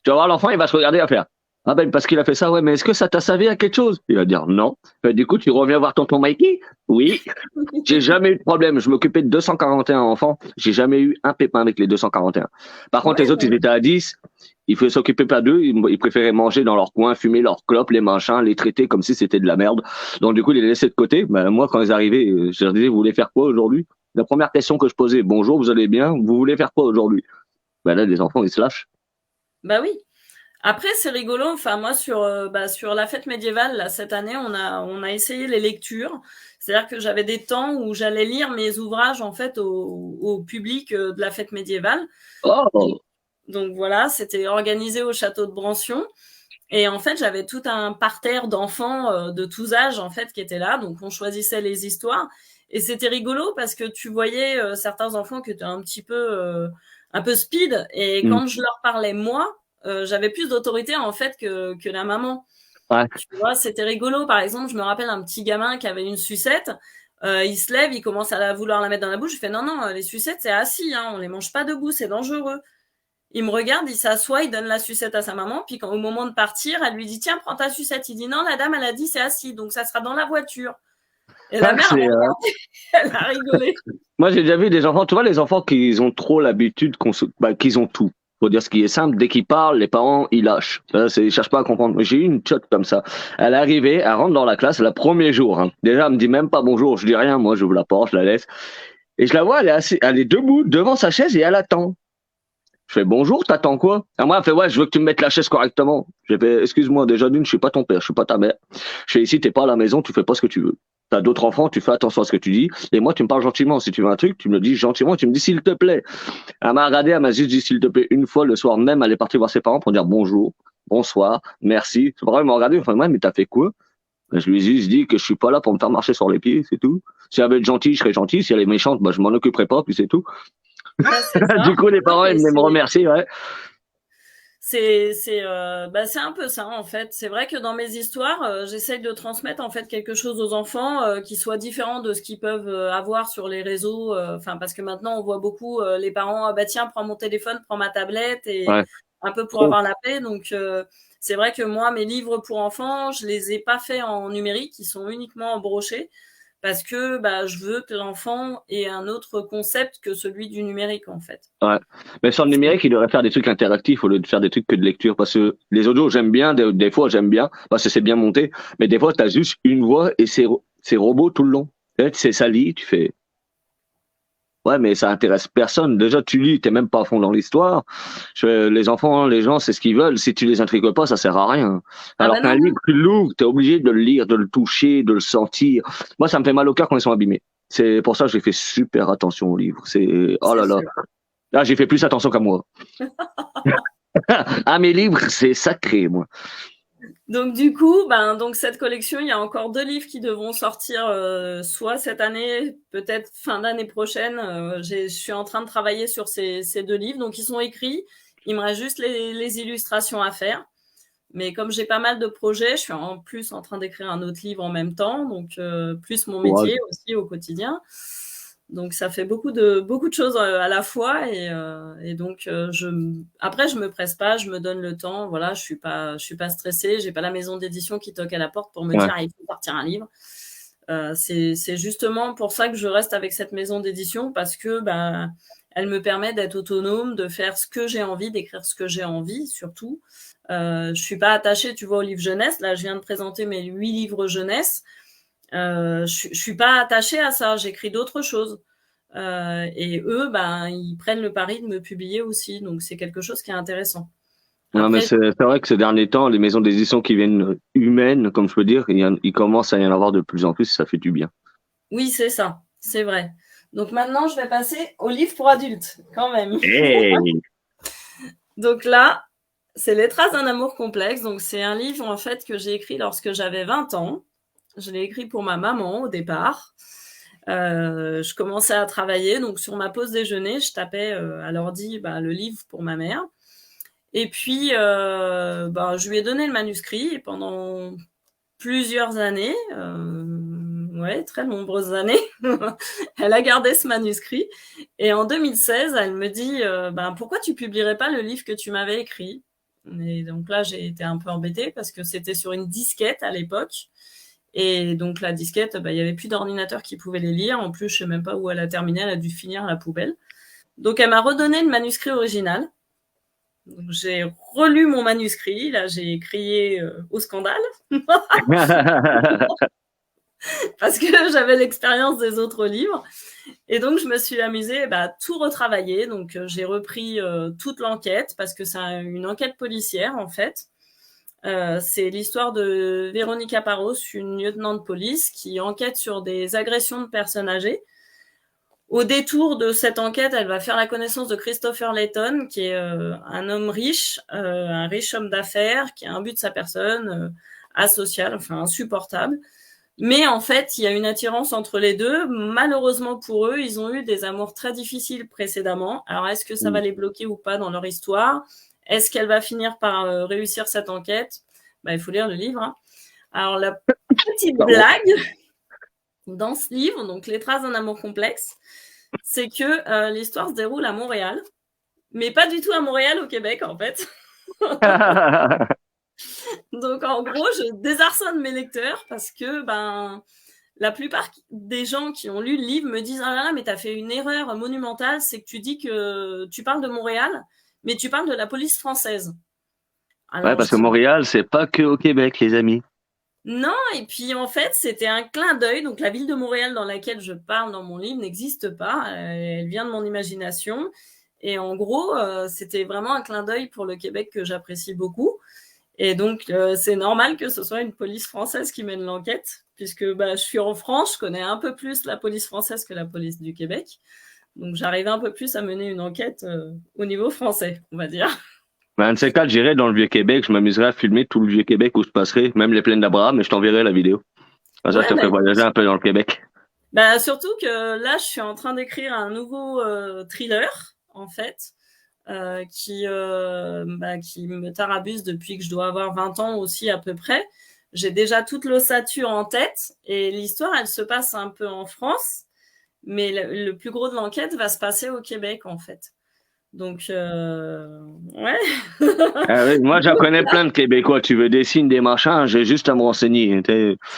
Tu vas voir l'enfant, il va se regarder à faire. Ah ben parce qu'il a fait ça, ouais, mais est-ce que ça t'a servi à quelque chose? Il va dire non. Ben, du coup, tu reviens voir tonton Mikey? Oui. J'ai jamais eu de problème. Je m'occupais de 241 enfants. J'ai jamais eu un pépin avec les 241. Par contre, Ouais, les autres, ils bah, étaient à 10. Il fallait s'occuper pas d'eux. Ils préféraient manger dans leur coin, fumer leurs clopes, les machins, les traiter comme si c'était de la merde. Donc, du coup, ils les laissaient de côté. Ben, moi, quand ils arrivaient, je leur disais, vous voulez faire quoi aujourd'hui? La première question que je posais, bonjour, vous allez bien? Vous voulez faire quoi aujourd'hui? Ben là, les enfants, ils se lâchent. bah oui. Après, c'est rigolo. Enfin, moi, bah, sur la fête médiévale, là, cette année, on a essayé les lectures. C'est-à-dire que j'avais des temps où j'allais lire mes ouvrages, en fait, au public de la fête médiévale. Donc, Oh! donc voilà, c'était organisé au château de Brancion. Et en fait, j'avais tout un parterre d'enfants de tous âges en fait qui étaient là, donc on choisissait les histoires et c'était rigolo parce que tu voyais certains enfants qui étaient un peu speed et Hmm. quand je leur parlais moi, j'avais plus d'autorité en fait que la maman. Ouais. Tu vois, c'était rigolo. Par exemple, je me rappelle un petit gamin qui avait une sucette. Il se lève, il commence à vouloir la mettre dans la bouche. Je fais non, non, les sucettes c'est assis, hein, on les mange pas debout, c'est dangereux. Il me regarde, il s'assoit, il donne la sucette à sa maman, puis au moment de partir, elle lui dit tiens, prends ta sucette. Il dit non, la dame, elle a dit c'est assis, donc ça sera dans la voiture. Et la Ah, mère, c'est, elle a rigolé. moi, j'ai déjà vu des enfants, tu vois, les enfants qui ont trop l'habitude qu'ils ont tout. Faut dire ce qui est simple, dès qu'ils parlent, les parents, ils lâchent. Ils cherchent pas à comprendre. J'ai eu une tchotte comme ça. Elle est arrivée, elle rentre dans la classe, le premier jour. Hein. Déjà, elle me dit même pas bonjour, je dis rien, moi, j'ouvre la porte, je la laisse. Et je la vois, elle est debout devant sa chaise et elle attend. Je fais bonjour, t'attends quoi? À moi, elle fait ouais, je veux que tu me mettes la chaise correctement. J'ai fait excuse-moi, déjà d'une, je suis pas ton père, je suis pas ta mère. Je fais ici, t'es pas à la maison, tu fais pas ce que tu veux. T'as d'autres enfants, tu fais attention à ce que tu dis. Et moi, tu me parles gentiment. Si tu veux un truc, tu me le dis gentiment, tu me dis s'il te plaît. Elle m'a regardé, elle m'a juste dit s'il te plaît une fois le soir même, elle est partie voir ses parents pour dire bonjour, bonsoir, merci. C'est vrai, ils m'ont regardé, ils m'ont fait ouais, mais t'as fait quoi? Je lui ai juste dit que je suis pas là pour me faire marcher sur les pieds, c'est tout. Si elle veut être gentille, je serai gentil. Si elle est méchante, bah, je m'en occuperai pas, puis c'est tout. Bah, c'est ça. Du coup, les Non, parents, ils mais venaient me remercier, ouais. bah, c'est un peu ça en fait. C'est vrai que dans mes histoires, j'essaye de transmettre en fait quelque chose aux enfants qui soit différent de ce qu'ils peuvent avoir sur les réseaux. Enfin, parce que maintenant on voit beaucoup les parents, ah bah tiens, prends mon téléphone, prends ma tablette et Ouais, un peu pour trop. avoir la paix. Donc c'est vrai que moi, mes livres pour enfants, je les ai pas faits en numérique, ils sont uniquement en broché parce que bah je veux que l'enfant ait un autre concept que celui du numérique en fait. Ouais. Mais sur le numérique, il devrait faire des trucs interactifs au lieu de faire des trucs que de lecture. Parce que les audios, j'aime bien, des fois, j'aime bien, parce que c'est bien monté. Mais des fois, t'as juste une voix et c'est robot tout le long. Tu sais, ça lit, tu fais. Ouais, mais ça intéresse personne. Déjà, tu lis, t'es même pas à fond dans l'histoire. Les enfants, les gens, c'est ce qu'ils veulent. Si tu les intrigues pas, ça sert à rien. Ah Alors bah qu'un non, livre, tu l'ouvres, t'es obligé de le lire, de le toucher, de le sentir. Moi, ça me fait mal au cœur quand ils sont abîmés. C'est pour ça que j'ai fait super attention aux livres. Oh c'est là là. sûr. Là, j'ai fait plus attention qu'à moi. Ah, mes livres, c'est sacré, moi. Donc du coup, ben donc cette collection, il y a encore 2 livres qui devront sortir, soit cette année, peut-être fin d'année prochaine. Je suis en train de travailler sur ces 2 livres, donc ils sont écrits. Il me reste juste les illustrations à faire. Mais comme j'ai pas mal de projets, je suis en plus en train d'écrire un autre livre en même temps, donc plus mon Ouais. métier aussi au quotidien. Donc ça fait beaucoup de choses à la fois et donc après je me presse pas, je me donne le temps. Voilà, je suis pas stressée, j'ai pas la maison d'édition qui toque à la porte pour me Ouais. dire ah, il faut sortir un livre. C'est justement pour ça que je reste avec cette maison d'édition parce que bah elle me permet d'être autonome, de faire ce que j'ai envie, d'écrire ce que j'ai envie surtout. Je suis pas attachée, tu vois, aux livres jeunesse. Là, je viens de présenter mes 8 livres jeunesse. Je suis pas attachée à ça. J'écris d'autres choses. Et eux, ben, ils prennent le pari de me publier aussi. Donc, c'est quelque chose qui est intéressant. Non, mais Après, c'est vrai que ces derniers temps, les maisons d'édition qui viennent humaines, comme je peux dire, il commence à y en avoir de plus en plus, ça fait du bien. oui, c'est ça. C'est vrai. Donc, maintenant, je vais passer au livre pour adultes, quand même. Hey! Donc là, c'est Les Traces d'un amour complexe. Donc, c'est un livre, en fait, que j'ai écrit lorsque j'avais 20 ans. Je l'ai écrit pour ma maman au départ. Je commençais à travailler, donc sur ma pause déjeuner, je tapais à l'ordi le livre pour ma mère. Et puis, je lui ai donné le manuscrit et pendant plusieurs années, ouais, très nombreuses années, elle a gardé ce manuscrit. Et en 2016, elle me dit, pourquoi tu publierais pas le livre que tu m'avais écrit? Et donc là, j'ai été un peu embêtée parce que c'était sur une disquette à l'époque. Et donc la disquette, il y avait plus d'ordinateur qui pouvait les lire. En plus, je sais même pas où elle a terminé, elle a dû finir à la poubelle. Donc elle m'a redonné le manuscrit original. Donc, j'ai relu mon manuscrit, là j'ai crié au scandale parce que j'avais l'expérience des autres livres. Et donc je me suis amusée à tout retravailler. Donc j'ai repris toute l'enquête parce que c'est une enquête policière en fait. C'est l'histoire de Véronica Parros, une lieutenant de police qui enquête sur des agressions de personnes âgées. Au détour de cette enquête, elle va faire la connaissance de Christopher Layton, qui est un homme riche, un riche homme d'affaires, qui a un but de sa personne, asocial, enfin insupportable. Mais en fait, il y a une attirance entre les deux. Malheureusement pour eux, ils ont eu des amours très difficiles précédemment. Alors, est-ce que ça va les bloquer ou pas dans leur histoire? Est-ce qu'elle va finir par réussir cette enquête? Il faut lire le livre. Hein. Alors, la petite blague dans ce livre, donc Les Traces d'un amour complexe, c'est que l'histoire se déroule à Montréal, mais pas du tout à Montréal, au Québec, en fait. Donc, en gros, je désarçonne mes lecteurs parce que, la plupart des gens qui ont lu le livre me disent « Ah là là, mais t'as fait une erreur monumentale, c'est que tu dis que tu parles de Montréal, mais tu parles de la police française. » Ouais, Alors, je parce que dis Montréal, c'est pas que au Québec, les amis. non, et puis en fait, c'était un clin d'œil. Donc, la ville de Montréal dans laquelle je parle dans mon livre n'existe pas. Elle vient de mon imagination. Et en gros, c'était vraiment un clin d'œil pour le Québec que j'apprécie beaucoup. Et donc, c'est normal que ce soit une police française qui mène l'enquête, puisque je suis en France, je connais un peu plus la police française que la police du Québec. Donc, j'arrive un peu plus à mener une enquête au niveau français, on va dire. Mais un de ces quatre, j'irai dans le Vieux-Québec, je m'amuserai à filmer tout le Vieux-Québec où je passerai, même les plaines d'Abraham, et je t'enverrai la vidéo. Comme ça, Ouais, je te ferai voyager un peu dans le Québec. surtout que là, je suis en train d'écrire un nouveau thriller, en fait, qui me tarabuse depuis que je dois avoir 20 ans aussi à peu près. J'ai déjà toute l'ossature en tête et l'histoire, elle se passe un peu en France, mais le plus gros de l'enquête va se passer au Québec, en fait. Donc, ouais. Ah oui, moi, j'en connais plein de Québécois. Tu veux des signes, des machins, j'ai juste à me renseigner.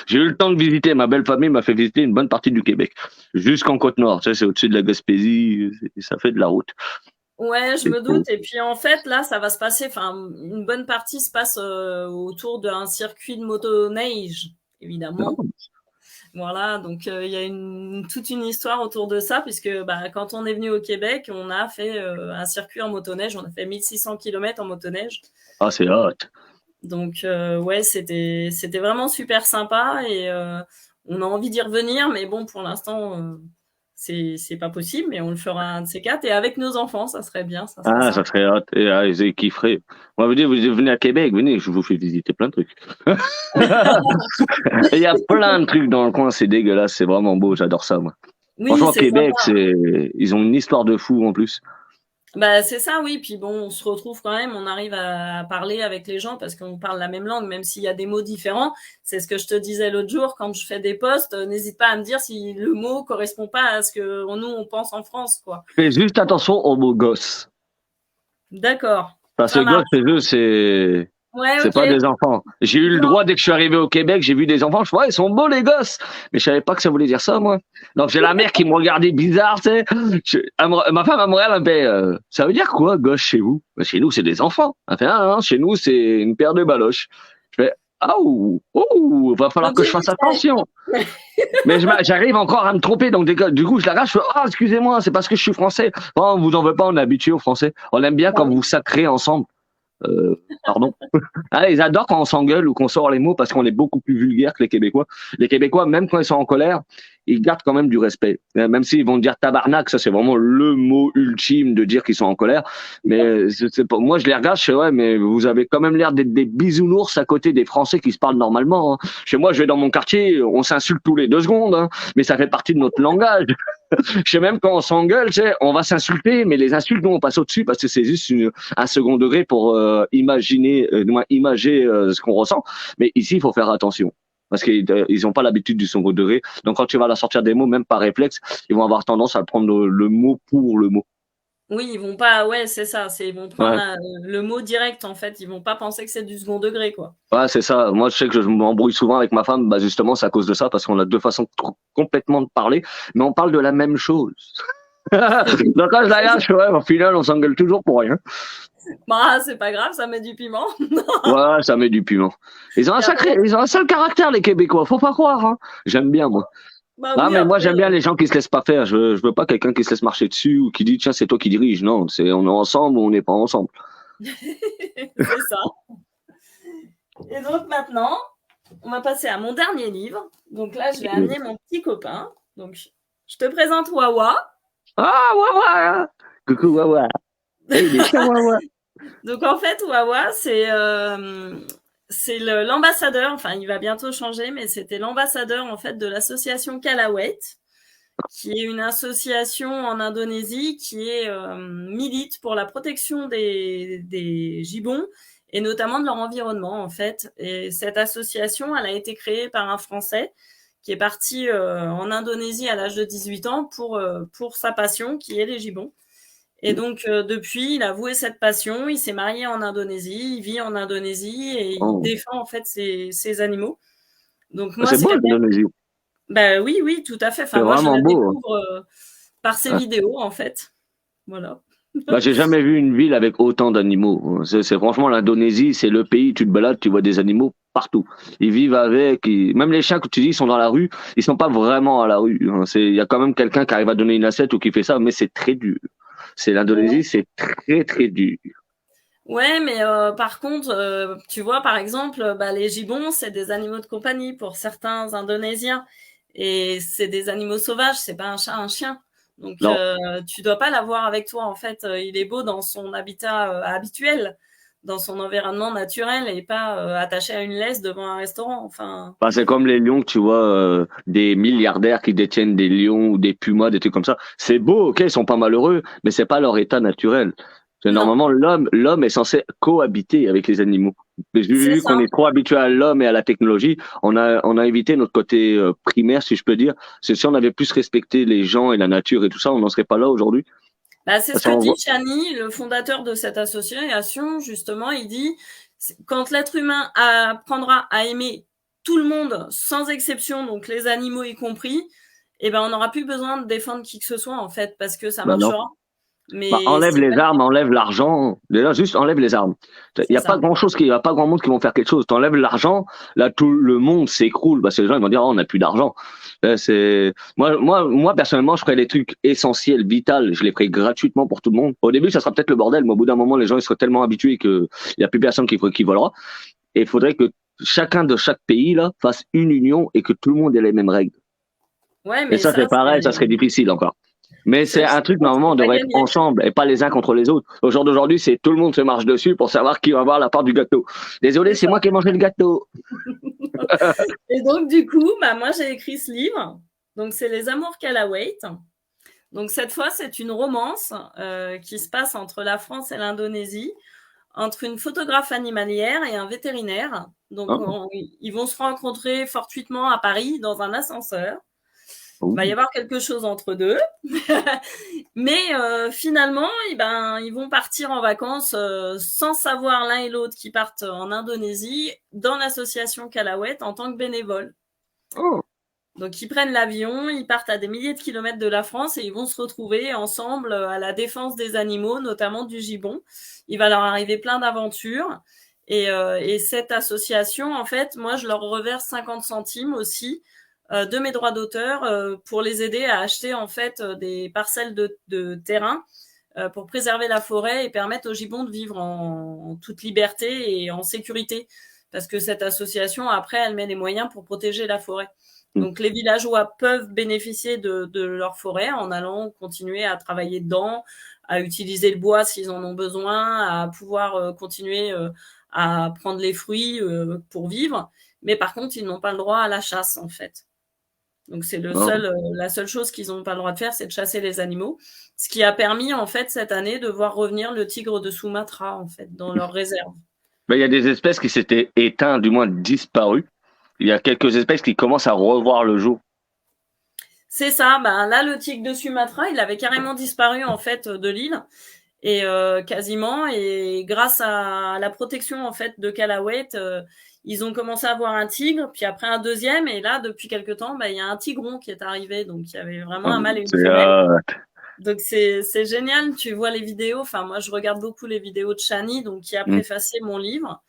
J'ai eu le temps de visiter. Ma belle famille m'a fait visiter une bonne partie du Québec. Jusqu'en Côte-Nord. Tu sais, c'est au-dessus de la Gaspésie. Ça fait de la route. Ouais, je C'est me cool. doute. Et puis en fait, là, ça va se passer. Enfin, une bonne partie se passe autour d'un circuit de motoneige, évidemment. Voilà, donc il y a toute une histoire autour de ça, puisque bah, quand on est venu au Québec, on a fait un circuit en motoneige, on a fait 1600 km en motoneige. Ah, c'est hot. Donc ouais, c'était vraiment super sympa et on a envie d'y revenir, mais bon, pour l'instant, c'est pas possible, mais on le fera un de ces quatre et avec nos enfants, ça serait bien, ça serait Ah, ça sympa. serait hot. Et ah, ils kifferaient. Moi, vous dites, vous venez à Québec, venez, je vous fais visiter plein de trucs. Il y a plein de trucs dans le coin, c'est dégueulasse, c'est vraiment beau, j'adore ça, moi. Oui, Franchement, c'est Québec, sympa. ils ont une histoire de fou en plus. Bah, c'est ça, oui. Puis bon, on se retrouve quand même, on arrive à parler avec les gens parce qu'on parle la même langue, même s'il y a des mots différents. C'est ce que je te disais l'autre jour quand je fais des posts. N'hésite pas à me dire si le mot correspond pas à ce que nous on pense en France, quoi. Fais juste attention aux mots gosses. D'accord, Parce que ça gosse, marche. chez eux, Ouais, c'est ok. pas des enfants. J'ai eu le droit Genre, dès que je suis arrivé au Québec, j'ai vu des enfants, je vois, ils sont beaux les gosses. Mais je savais pas que ça voulait dire ça, moi. Donc j'ai la mère qui me regardait bizarre, tu sais. Ma femme, elle me regarde, elle me fait, ça veut dire quoi, gosse chez vous? Ben, chez nous, c'est des enfants. Elle fait, ah, non, chez nous, c'est une paire de baloches. Je fais, ah, va falloir donc que j'ai je vu fasse que attention. Mais j'arrive encore à me tromper, donc du coup, je l'arrache, je fais, ah, excusez-moi, c'est parce que je suis français. Oh, on vous en veut pas, on est habitué aux Français. On aime bien bah quand oui. vous sacrez ensemble. Pardon. Ah, ils adorent quand on s'engueule ou qu'on sort les mots parce qu'on est beaucoup plus vulgaire que les Québécois. Les Québécois, même quand ils sont en colère, ils gardent quand même du respect. Même s'ils vont dire tabarnak, ça c'est vraiment le mot ultime de dire qu'ils sont en colère. Mais c'est pas, moi je les regarde, je fais ouais, mais vous avez quand même l'air d'être des bisounours à côté des Français qui se parlent normalement. Hein. Chez moi, je vais dans mon quartier, on s'insulte tous les 2 secondes, hein, mais ça fait partie de notre langage. Je sais même quand on s'engueule, tu sais, on va s'insulter, mais les insultes, nous, on passe au-dessus parce que c'est juste un second degré pour imaginer, imager ce qu'on ressent. Mais ici, il faut faire attention. Parce qu'ils n'ont pas l'habitude du second degré. Donc, quand tu vas leur sortir des mots, même par réflexe, ils vont avoir tendance à prendre le mot pour le mot. Oui, ils vont pas, ouais, c'est ça, ils vont prendre Ouais. le mot direct en fait. Ils vont pas penser que c'est du second degré, quoi. Ouais, c'est ça. Moi, je sais que je m'embrouille souvent avec ma femme, bah justement, c'est à cause de ça, parce qu'on a deux façons complètement de parler, mais on parle de la même chose. Donc quand je la regarde, je fais, ouais, au final, on s'engueule toujours pour rien. Bah, c'est pas grave, ça met du piment. Ouais, ça met du piment. Puis après, Ils ont un seul caractère, les Québécois. Faut pas croire, hein. J'aime bien, moi. bah Ah, oui, mais moi, après, j'aime bien les gens qui se laissent pas faire. Je veux pas quelqu'un qui se laisse marcher dessus ou qui dit, tiens, c'est toi qui dirige. Non, on est ensemble ou on n'est pas ensemble. c'est ça. Et donc maintenant, on va passer à mon dernier livre. Donc là, je vais amener mon petit copain. Donc, je te présente Wawa. Ah, Wawa! Coucou, Wawa. Hey, il est chihuahua. Donc en fait, Wawa, c'est l'ambassadeur. Enfin, il va bientôt changer, mais c'était l'ambassadeur en fait de l'association Kalawait, qui est une association en Indonésie qui est milite pour la protection des gibbons et notamment de leur environnement en fait. Et cette association, elle a été créée par un Français qui est parti en Indonésie à l'âge de 18 ans pour sa passion qui est les gibbons. Et donc depuis, il a voué cette passion, il s'est marié en Indonésie, il vit en Indonésie et il Oh. défend en fait ces animaux. Donc Ah, moi, c'est c'est beau, quelqu'un. l'Indonésie. Ben oui, oui, tout à fait. C'est Enfin, moi, je vraiment la beau. découvre par ses Hein. vidéos, en fait. Voilà. Bah, j'ai jamais vu une ville avec autant d'animaux. C'est franchement l'Indonésie, c'est le pays, tu te balades, tu vois des animaux partout. Ils vivent avec, même les chiens que tu dis, ils sont dans la rue, ils sont pas vraiment à la rue. Hein. Il y a quand même quelqu'un qui arrive à donner une assiette ou qui fait ça, mais c'est très dur. C'est l'Indonésie, c'est très très dur. Ouais, mais par contre, tu vois, par exemple, bah, les gibbons, c'est des animaux de compagnie pour certains Indonésiens. Et c'est des animaux sauvages, c'est pas un chat, un chien. Donc, Non, tu dois pas l'avoir avec toi, en fait. Il est beau dans son habitat habituel, dans son environnement naturel et pas attaché à une laisse devant un restaurant. Enfin, bah, c'est comme les lions que tu vois, des milliardaires qui détiennent des lions ou des pumas, des trucs comme ça. C'est beau, ok, ils sont pas malheureux, mais c'est pas leur état naturel. C'est non, normalement l'homme est censé cohabiter avec les animaux. Mais c'est vu qu'on ça. est trop habitué à l'homme et à la technologie, on a évité notre côté primaire, si je peux dire. C'est si on avait plus respecté les gens et la nature et tout ça, on n'en serait pas là aujourd'hui. Bah, c'est ce Parce que qu'on dit voit- Chani, le fondateur de cette association, justement, il dit, quand l'être humain apprendra à aimer tout le monde, sans exception, donc les animaux y compris, eh ben, on n'aura plus besoin de défendre qui que ce soit, en fait, parce que ça Ben non. marchera. Bah, Mais enlève c'est les vrai armes, enlève l'argent. Déjà, juste enlève les armes. Il c'est n'y a pas ça. grand-chose il y a pas grand monde qui vont faire quelque chose. T'enlèves l'argent, là, tout le monde s'écroule parce que les gens ils vont dire, oh, on n'a plus d'argent. Moi, personnellement, je ferais les trucs essentiels, vitaux, je les ferais gratuitement pour tout le monde. Au début, ça sera peut-être le bordel, mais au bout d'un moment, les gens ils seraient tellement habitués qu'il n'y a plus personne qui volera. Et il faudrait que chacun de chaque pays, là, fasse une union et que tout le monde ait les mêmes règles. Ouais, Et mais ça, c'est ça, pareil, ça serait difficile encore. Mais c'est je un truc, pense que normalement, on c'est pas devrait être gagné. ensemble et pas les uns contre les autres. Au jour d'aujourd'hui, c'est tout le monde se marche dessus pour savoir qui va avoir la part du gâteau. Désolé, C'est c'est ça. moi qui ai mangé le gâteau. Et donc, du coup, bah, moi, j'ai écrit ce livre. Donc, c'est Les Amours Calaway. Donc, cette fois, c'est une romance qui se passe entre la France et l'Indonésie, entre une photographe animalière et un vétérinaire. Donc, Oh, ils vont se rencontrer fortuitement à Paris dans un ascenseur. Il va y ouh. avoir quelque chose entre deux. Mais finalement, eh ben, ils vont partir en vacances sans savoir l'un et l'autre qui partent en Indonésie dans l'association Calawet en tant que bénévoles. Oh. Donc ils prennent l'avion, ils partent à des milliers de kilomètres de la France et ils vont se retrouver ensemble à la défense des animaux, notamment du gibbon. Il va leur arriver plein d'aventures. Et cette association, en fait, moi, je leur reverse 50 centimes aussi de mes droits d'auteur pour les aider à acheter en fait des parcelles de terrain pour préserver la forêt et permettre aux gibbons de vivre en toute liberté et en sécurité. Parce que cette association, après, elle met les moyens pour protéger la forêt. Hmm. Donc les villageois peuvent bénéficier de leur forêt en allant continuer à travailler dedans, à utiliser le bois s'ils en ont besoin, à pouvoir continuer à prendre les fruits pour vivre. Mais par contre, ils n'ont pas le droit à la chasse, en fait. Donc c'est Oh. la seule chose qu'ils n'ont pas le droit de faire, c'est de chasser les animaux. Ce qui a permis, en fait, cette année, de voir revenir le tigre de Sumatra, en fait, dans leur réserve. Ben, il y a des espèces qui s'étaient éteintes, du moins disparues. Il y a quelques espèces qui commencent à revoir le jour. C'est ça. Ben, là, le tigre de Sumatra, il avait carrément disparu, en fait, de l'île. Et quasiment. Et grâce à la protection, en fait, de Calawet, ils ont commencé à voir un tigre, puis après un deuxième. Et là, depuis quelque temps, ben, il y a un tigron qui est arrivé. Donc, il y avait vraiment un mâle et une C'est, femelle. Donc c'est génial, tu vois les vidéos. Enfin, moi, je regarde beaucoup les vidéos de Shani, donc qui a hmm. préfacé mon livre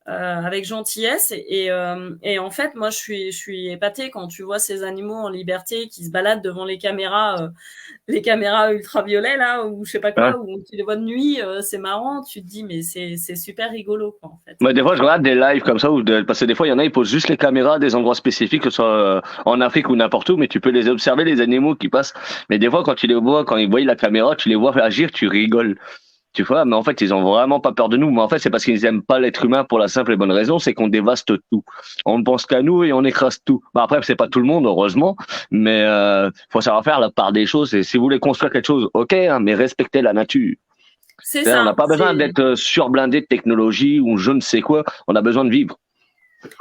avec gentillesse. Et en fait, moi, je suis épatée quand tu vois ces animaux en liberté qui se baladent devant les caméras ultraviolets là, ou je sais pas Ouais. quoi, ou tu les vois de nuit. C'est marrant. Tu te dis, mais c'est super rigolo, quoi, en fait. Moi, des fois, je regarde des lives comme ça, parce que des fois, il y en a, ils posent juste les caméras à des endroits spécifiques, que ce soit en Afrique ou n'importe où, mais tu peux les observer, les animaux qui passent. Mais des fois, quand tu les vois, quand ils voient la caméra, tu les vois agir, tu rigoles. Tu vois, mais en fait, ils ont vraiment pas peur de nous. Mais en fait, c'est parce qu'ils aiment pas l'être humain pour la simple et bonne raison, c'est qu'on dévaste tout. On ne pense qu'à nous et on écrase tout. Bah après, c'est pas tout le monde, heureusement, mais faut savoir faire la part des choses. Et si vous voulez construire quelque chose, ok, hein, mais respectez la nature. C'est On n'a ça. pas besoin d'être surblindé de technologie ou je ne sais quoi. On a besoin de vivre.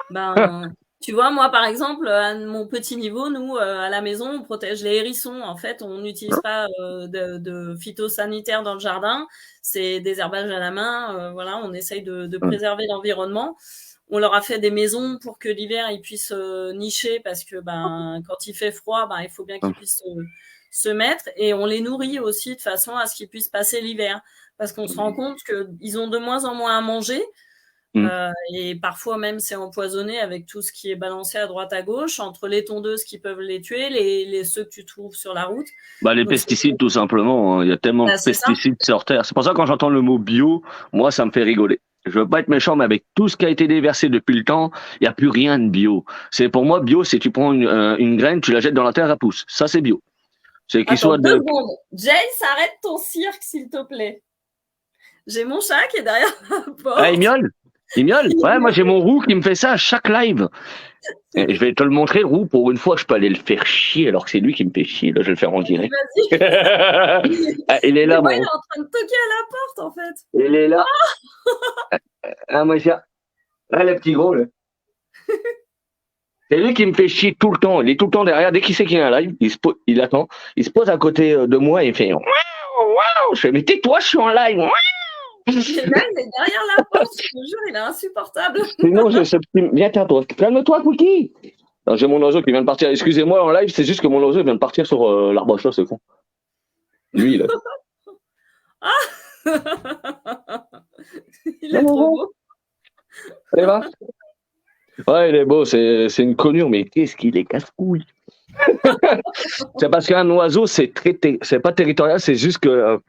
Ben, tu vois, moi, par exemple, à mon petit niveau, nous, à la maison, on protège les hérissons. En fait, on n'utilise pas de phytosanitaire dans le jardin. C'est des herbages à la main. Voilà, on essaye de préserver l'environnement. On leur a fait des maisons pour que l'hiver, ils puissent nicher parce que ben, quand il fait froid, ben, il faut bien qu'ils puissent se mettre. Et on les nourrit aussi de façon à ce qu'ils puissent passer l'hiver. Parce qu'on se rend compte qu'ils ont de moins en moins à manger. Et parfois même c'est empoisonné avec tout ce qui est balancé à droite à gauche, entre les tondeuses qui peuvent les tuer, ceux que tu trouves sur la route. Bah, les Donc pesticides, tout simplement, hein. Il y a tellement de bah, c'est ça. pesticides sur Terre. C'est pour ça que quand j'entends le mot bio, moi, ça me fait rigoler. Je veux pas être méchant, mais avec tout ce qui a été déversé depuis le temps, il n'y a plus rien de bio. C'est pour moi, bio, c'est tu prends une graine, tu la jettes dans la terre, elle pousse. Ça, c'est bio. C'est qu'il Attends soit deux de... secondes. Jace, arrête ton cirque, s'il te plaît. J'ai mon chat qui est derrière la Ah, il porte. miaule? Il miaule? Ouais, moi, j'ai mon roux qui me fait ça à chaque live. Et je vais te le montrer, le roux. Pour une fois, je peux aller le faire chier, alors que c'est lui qui me fait chier. Là, je vais le faire en Vas-y, direct. vas-y. Ah, il est Mais là, moi, il mon... est en train de toquer à la porte, en fait. Il est là. Ah, moi, ça. Ah, le petit gros, là. C'est lui qui me fait chier tout le temps. Il est tout le temps derrière. Dès qu'il sait qu'il y a un live, il attend. Il se pose à côté de moi et il fait waouh, waouh. Je fais, mais tais-toi, je suis en live. Waouh. Mais là, il est derrière la porte, je te jure, il est insupportable. Sinon, j'ai ce petit. Viens, toi. Calme-toi, Cookie. Alors, j'ai mon oiseau qui vient de partir. Excusez-moi en live, c'est juste que mon oiseau vient de partir sur l'arbre à chat, c'est con. Lui, là. Il est trop beau. Allez, va. Ouais, il est beau, c'est une conure, mais qu'est-ce qu'il est casse-couille. C'est parce qu'un oiseau, c'est pas territorial, c'est juste que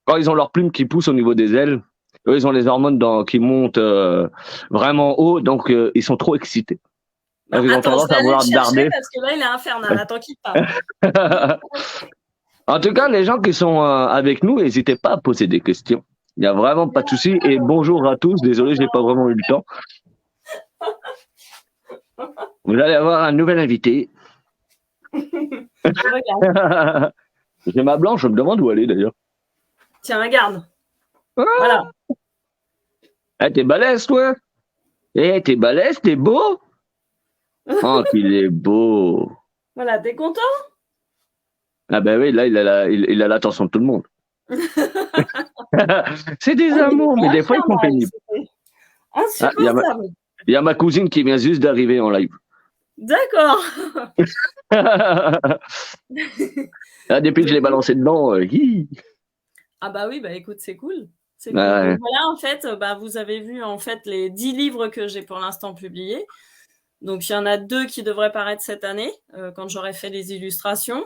quand ils ont leurs plumes qui poussent au niveau des ailes, eux, ils ont les hormones qui montent vraiment haut, donc ils sont trop excités. Bah, Ils ont attends, je tendance vais à aller le vouloir chercher darder. parce que là, il est infernal. Attends qu'il parle. En tout cas, les gens qui sont avec nous, n'hésitez pas à poser des questions. Il n'y a vraiment pas de souci. Et bonjour à tous. Désolé, j'ai pas vraiment eu le temps. Vous allez avoir un nouvel invité. Regarde. J'ai ma blanche, je me demande où elle est d'ailleurs. Tiens, regarde. Ah, Voilà. t'es balèze, toi? T'es balèze, t'es beau? Oh, qu'il est beau. Voilà, t'es content? Ah ben oui, là, il a l'attention de tout le monde. C'est des Ah, mais il amours, mais était des fois, ils sont infernal. pénibles. C'était Ah, insupportable. y a ma cousine qui vient juste d'arriver en live. D'accord. Là, depuis que je l'ai balancé dedans, Ah bah oui, bah écoute, c'est cool. C'est cool. ouais. Donc voilà, en fait, bah, vous avez vu en fait les 10 livres que j'ai pour l'instant publiés. Donc il y en a 2 qui devraient paraître cette année, quand j'aurai fait les illustrations.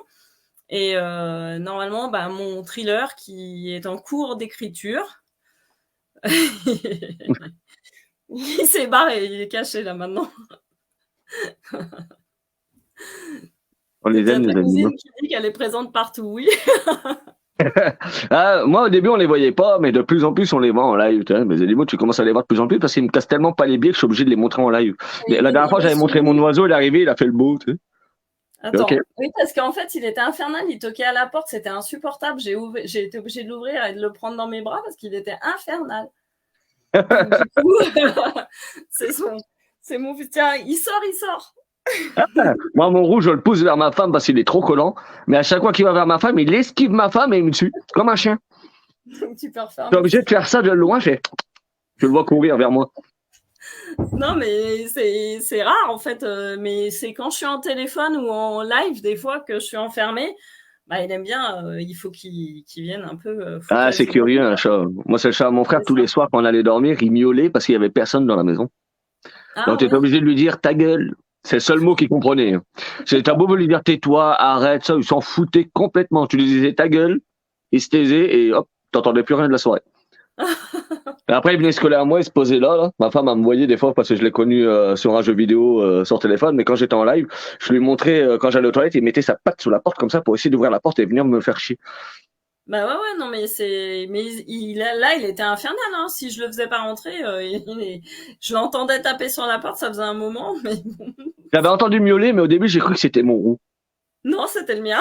Et normalement, bah, mon thriller qui est en cours d'écriture. Il s'est barré, il est caché là maintenant. On Il y a les aime, peut-être les la animaux. cousine qui dit qu'elle est présente partout, oui. Ah, moi, au début, on les voyait pas, mais de plus en plus, on les voit en live. Tu vois. Mes animaux, tu commences à les voir de plus en plus parce qu'ils me cassent tellement pas les pieds que je suis obligé de les montrer en live. La dernière Il fois, me j'avais montré mon suit. oiseau, il est arrivé, il a fait le beau. Tu sais. Ok. Attends, oui, parce qu'en fait, il était infernal, il toquait à la porte, c'était insupportable. J'ai été obligée de l'ouvrir et de le prendre dans mes bras parce qu'il était infernal. Donc, du coup, c'est son, c'est mon tiens, il sort. Moi, mon rouge, je le pousse vers ma femme parce qu'il est trop collant. Mais à chaque fois qu'il va vers ma femme, il esquive ma femme et il me tue. Comme un chien. Donc, tu peux Je suis refermer. obligé de faire ça de loin. Je le vois courir vers moi. Non, mais c'est rare en fait. Mais c'est quand je suis en téléphone ou en live, des fois que je suis enfermée, bah, il aime bien, il faut qu'il vienne un peu foutre Ah, la c'est zizanie, curieux, un quoi. chat. Moi, c'est le chat à mon frère. C'est Tous les ça. soirs, quand on allait dormir, il miaulait parce qu'il y avait personne dans la maison. Donc, Ah tu étais oui. obligé de lui dire ta gueule. C'est le seul mot qu'il comprenait. T'as beau lui dire tais-toi, arrête, ça, il s'en foutait complètement. Tu lui disais ta gueule, il se taisait et hop, t'entendais plus rien de la soirée. Et après, il venait se coller à moi, il se posait là. Ma femme, elle me voyait des fois parce que je l'ai connu sur un jeu vidéo sur téléphone. Mais quand j'étais en live, je lui montrais quand j'allais aux toilettes, il mettait sa patte sous la porte comme ça pour essayer d'ouvrir la porte et venir me faire chier. Bah ouais, non, mais là, il était infernal, hein. Si je le faisais pas rentrer, je l'entendais taper sur la porte, ça faisait un moment, mais J'avais entendu miauler, mais au début, j'ai cru que c'était mon roux. non, c'était le mien.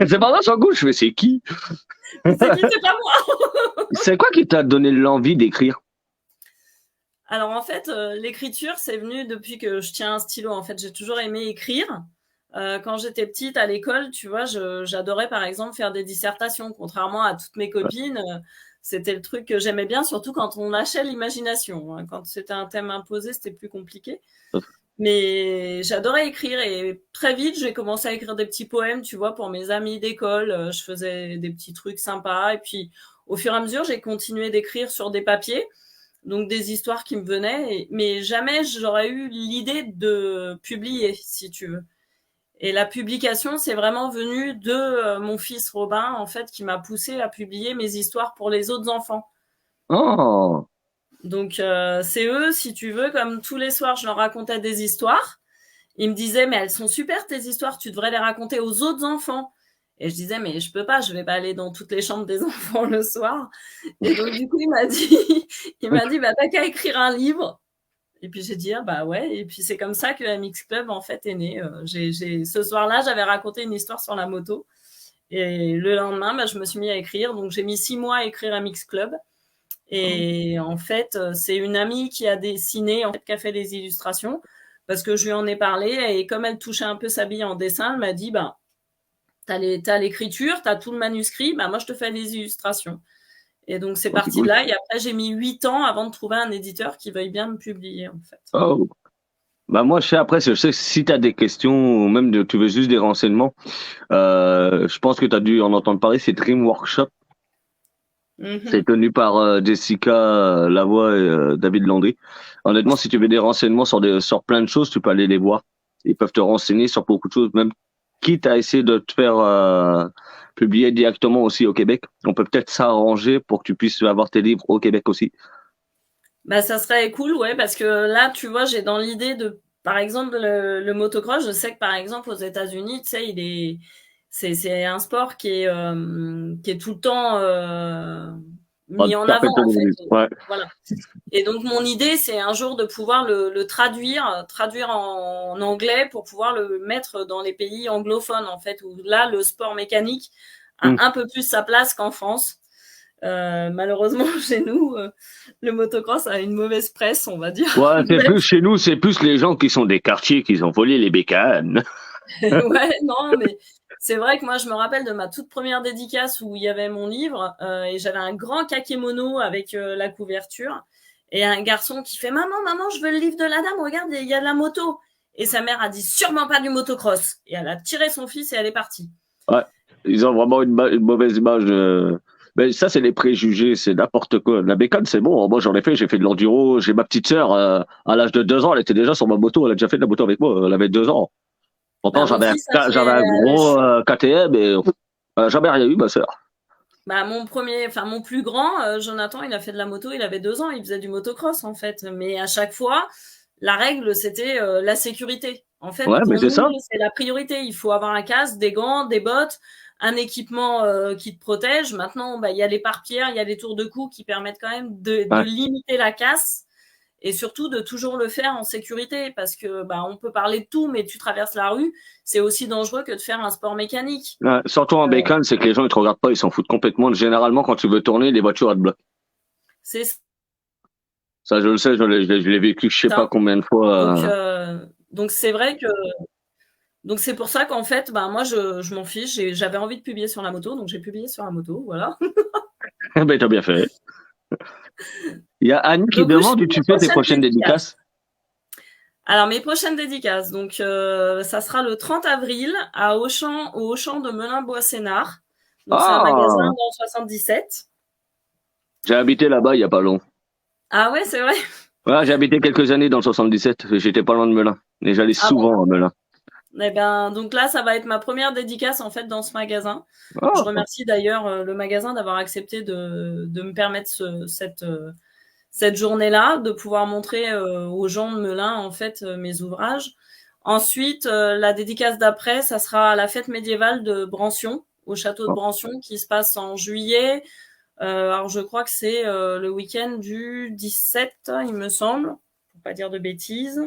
C'est pendant son goût, je fais c'est qui? C'est qui, c'est pas moi. C'est quoi qui t'a donné l'envie d'écrire? Alors en fait, l'écriture, c'est venu depuis que je tiens un stylo. En fait, j'ai toujours aimé écrire. Quand j'étais petite à l'école, tu vois, j'adorais par exemple faire des dissertations, contrairement à toutes mes copines. C'était le truc que j'aimais bien, surtout quand on lâchait l'imagination, hein. Quand c'était un thème imposé, c'était plus compliqué. Mais j'adorais écrire et très vite, j'ai commencé à écrire des petits poèmes, tu vois, pour mes amis d'école. Je faisais des petits trucs sympas et puis au fur et à mesure, j'ai continué d'écrire sur des papiers, donc des histoires qui me venaient, mais jamais j'aurais eu l'idée de publier, si tu veux. Et la publication, c'est vraiment venu de mon fils Robin, en fait, qui m'a poussé à publier mes histoires pour les autres enfants. Oh, Donc, c'est eux, si tu veux, comme tous les soirs, je leur racontais des histoires. Ils me disaient, mais elles sont super tes histoires, tu devrais les raconter aux autres enfants. Et je disais, mais je peux pas, je vais pas aller dans toutes les chambres des enfants le soir. Et donc, du coup, il m'a dit, bah, t'as qu'à écrire un livre. Et puis j'ai dit, ah, bah ouais. Et puis c'est comme ça que MX Club, en fait, est né. Ce soir-là, j'avais raconté une histoire sur la moto. Et le lendemain, bah, je me suis mis à écrire. Donc j'ai mis 6 mois à écrire MX Club. Et en fait, c'est une amie qui a dessiné, en fait, qui a fait les illustrations, parce que je lui en ai parlé. Et comme elle touchait un peu sa bille en dessin, elle m'a dit, bah, t'as l'écriture, t'as tout le manuscrit, bah, moi, je te fais les illustrations. Et donc, c'est c'est parti de cool. là. Et après, j'ai mis 8 ans avant de trouver un éditeur qui veuille bien me publier, en fait. Oh. Bah moi, je sais après, je sais que si tu as des questions ou même tu veux juste des renseignements, je pense que tu as dû en entendre parler, c'est Dream Workshop. Mhm. C'est tenu par Jessica Lavoie et David Landry. Honnêtement, si tu veux des renseignements sur plein de choses, tu peux aller les voir. Ils peuvent te renseigner sur beaucoup de choses, même quitte à essayer de te faire publier directement aussi au Québec. On peut peut-être s'arranger pour que tu puisses avoir tes livres au Québec aussi. Bah, ça serait cool, ouais, parce que là, tu vois, j'ai dans l'idée de, par exemple, le motocross, je sais que par exemple aux États-Unis, tu sais, c'est un sport qui est tout le temps Bon, mis en ça fait avant, tout en fait. le Ouais. Voilà. Et donc mon idée, c'est un jour de pouvoir le traduire en anglais pour pouvoir le mettre dans les pays anglophones, en fait, où là, le sport mécanique Hmm. a un peu plus sa place qu'en France. Malheureusement, chez nous, le motocross a une mauvaise presse, on va dire. Ouais, c'est Bref, plus chez nous, c'est plus les gens qui sont des quartiers qui ont volé les bécanes. ouais, non, mais c'est vrai que moi, je me rappelle de ma toute première dédicace où il y avait mon livre et j'avais un grand kakémono avec la couverture et un garçon qui fait «Maman, maman, je veux le livre de la dame, regarde, il y a de la moto». Et sa mère a dit «Sûrement pas du motocross». Et elle a tiré son fils et elle est partie. Ouais, ils ont vraiment une mauvaise image. Mais ça, c'est les préjugés, c'est n'importe quoi. La bécane, c'est bon. Moi, j'en ai fait, j'ai fait de l'enduro. J'ai ma petite sœur, à l'âge de 2 ans, elle était déjà sur ma moto. Elle a déjà fait de la moto avec moi. Elle avait 2 ans. Pourtant, Bah, mon fils a j'avais fait, un gros KTM et elle a jamais rien eu, ma sœur. bah, mon plus grand, Jonathan, il a fait de la moto, il avait 2 ans, il faisait du motocross en fait. Mais à chaque fois, la règle, c'était la sécurité. En fait, Ouais, mais pour c'est nous, ça. c'est la priorité. Il faut avoir un casque, des gants, des bottes, un équipement qui te protège. Maintenant, bah, il y a les pare-pierres, il y a les tours de cou qui permettent quand même de Ouais. limiter la casse et surtout de toujours le faire en sécurité parce que bah, on peut parler de tout, mais tu traverses la rue, c'est aussi dangereux que de faire un sport mécanique. Ouais. Surtout en bécane, c'est que les gens, ils te regardent pas, ils s'en foutent complètement. Généralement, quand tu veux tourner, les voitures, elles te bloquent. C'est Ça, je le sais, je l'ai vécu, je sais pas ça. combien de Donc, fois. donc c'est vrai que donc c'est pour ça qu'en fait, bah moi je m'en fiche. J'avais envie de publier sur la moto, donc j'ai publié sur la moto, voilà. Ben, t'as bien fait. Il y a Annie qui Donc où je demande fais où tu mes fais tes prochaines prochaines dédicaces. dédicaces. Alors mes prochaines dédicaces, donc ça sera le 30 avril à Auchan, au Auchan de Melun-Bois-Sénard. Donc c'est un magasin Ah, dans le 77. j'ai habité là-bas il y a pas long. Ah ouais, c'est vrai. Ouais, j'ai habité quelques années dans le 77. J'étais pas loin de Melun. Et j'allais Ah bon. souvent à Melun. Eh ben donc là ça va être ma première dédicace en fait dans ce magasin. Je Ah, remercie d'ailleurs le magasin d'avoir accepté de me permettre cette journée-là, de pouvoir montrer aux gens de Melun en fait mes ouvrages. Ensuite, la dédicace d'après, ça sera à la fête médiévale de Brancion, au château de Brancion, qui se passe en juillet. Alors je crois que c'est le week-end du 17, il me semble, pour pas dire de bêtises.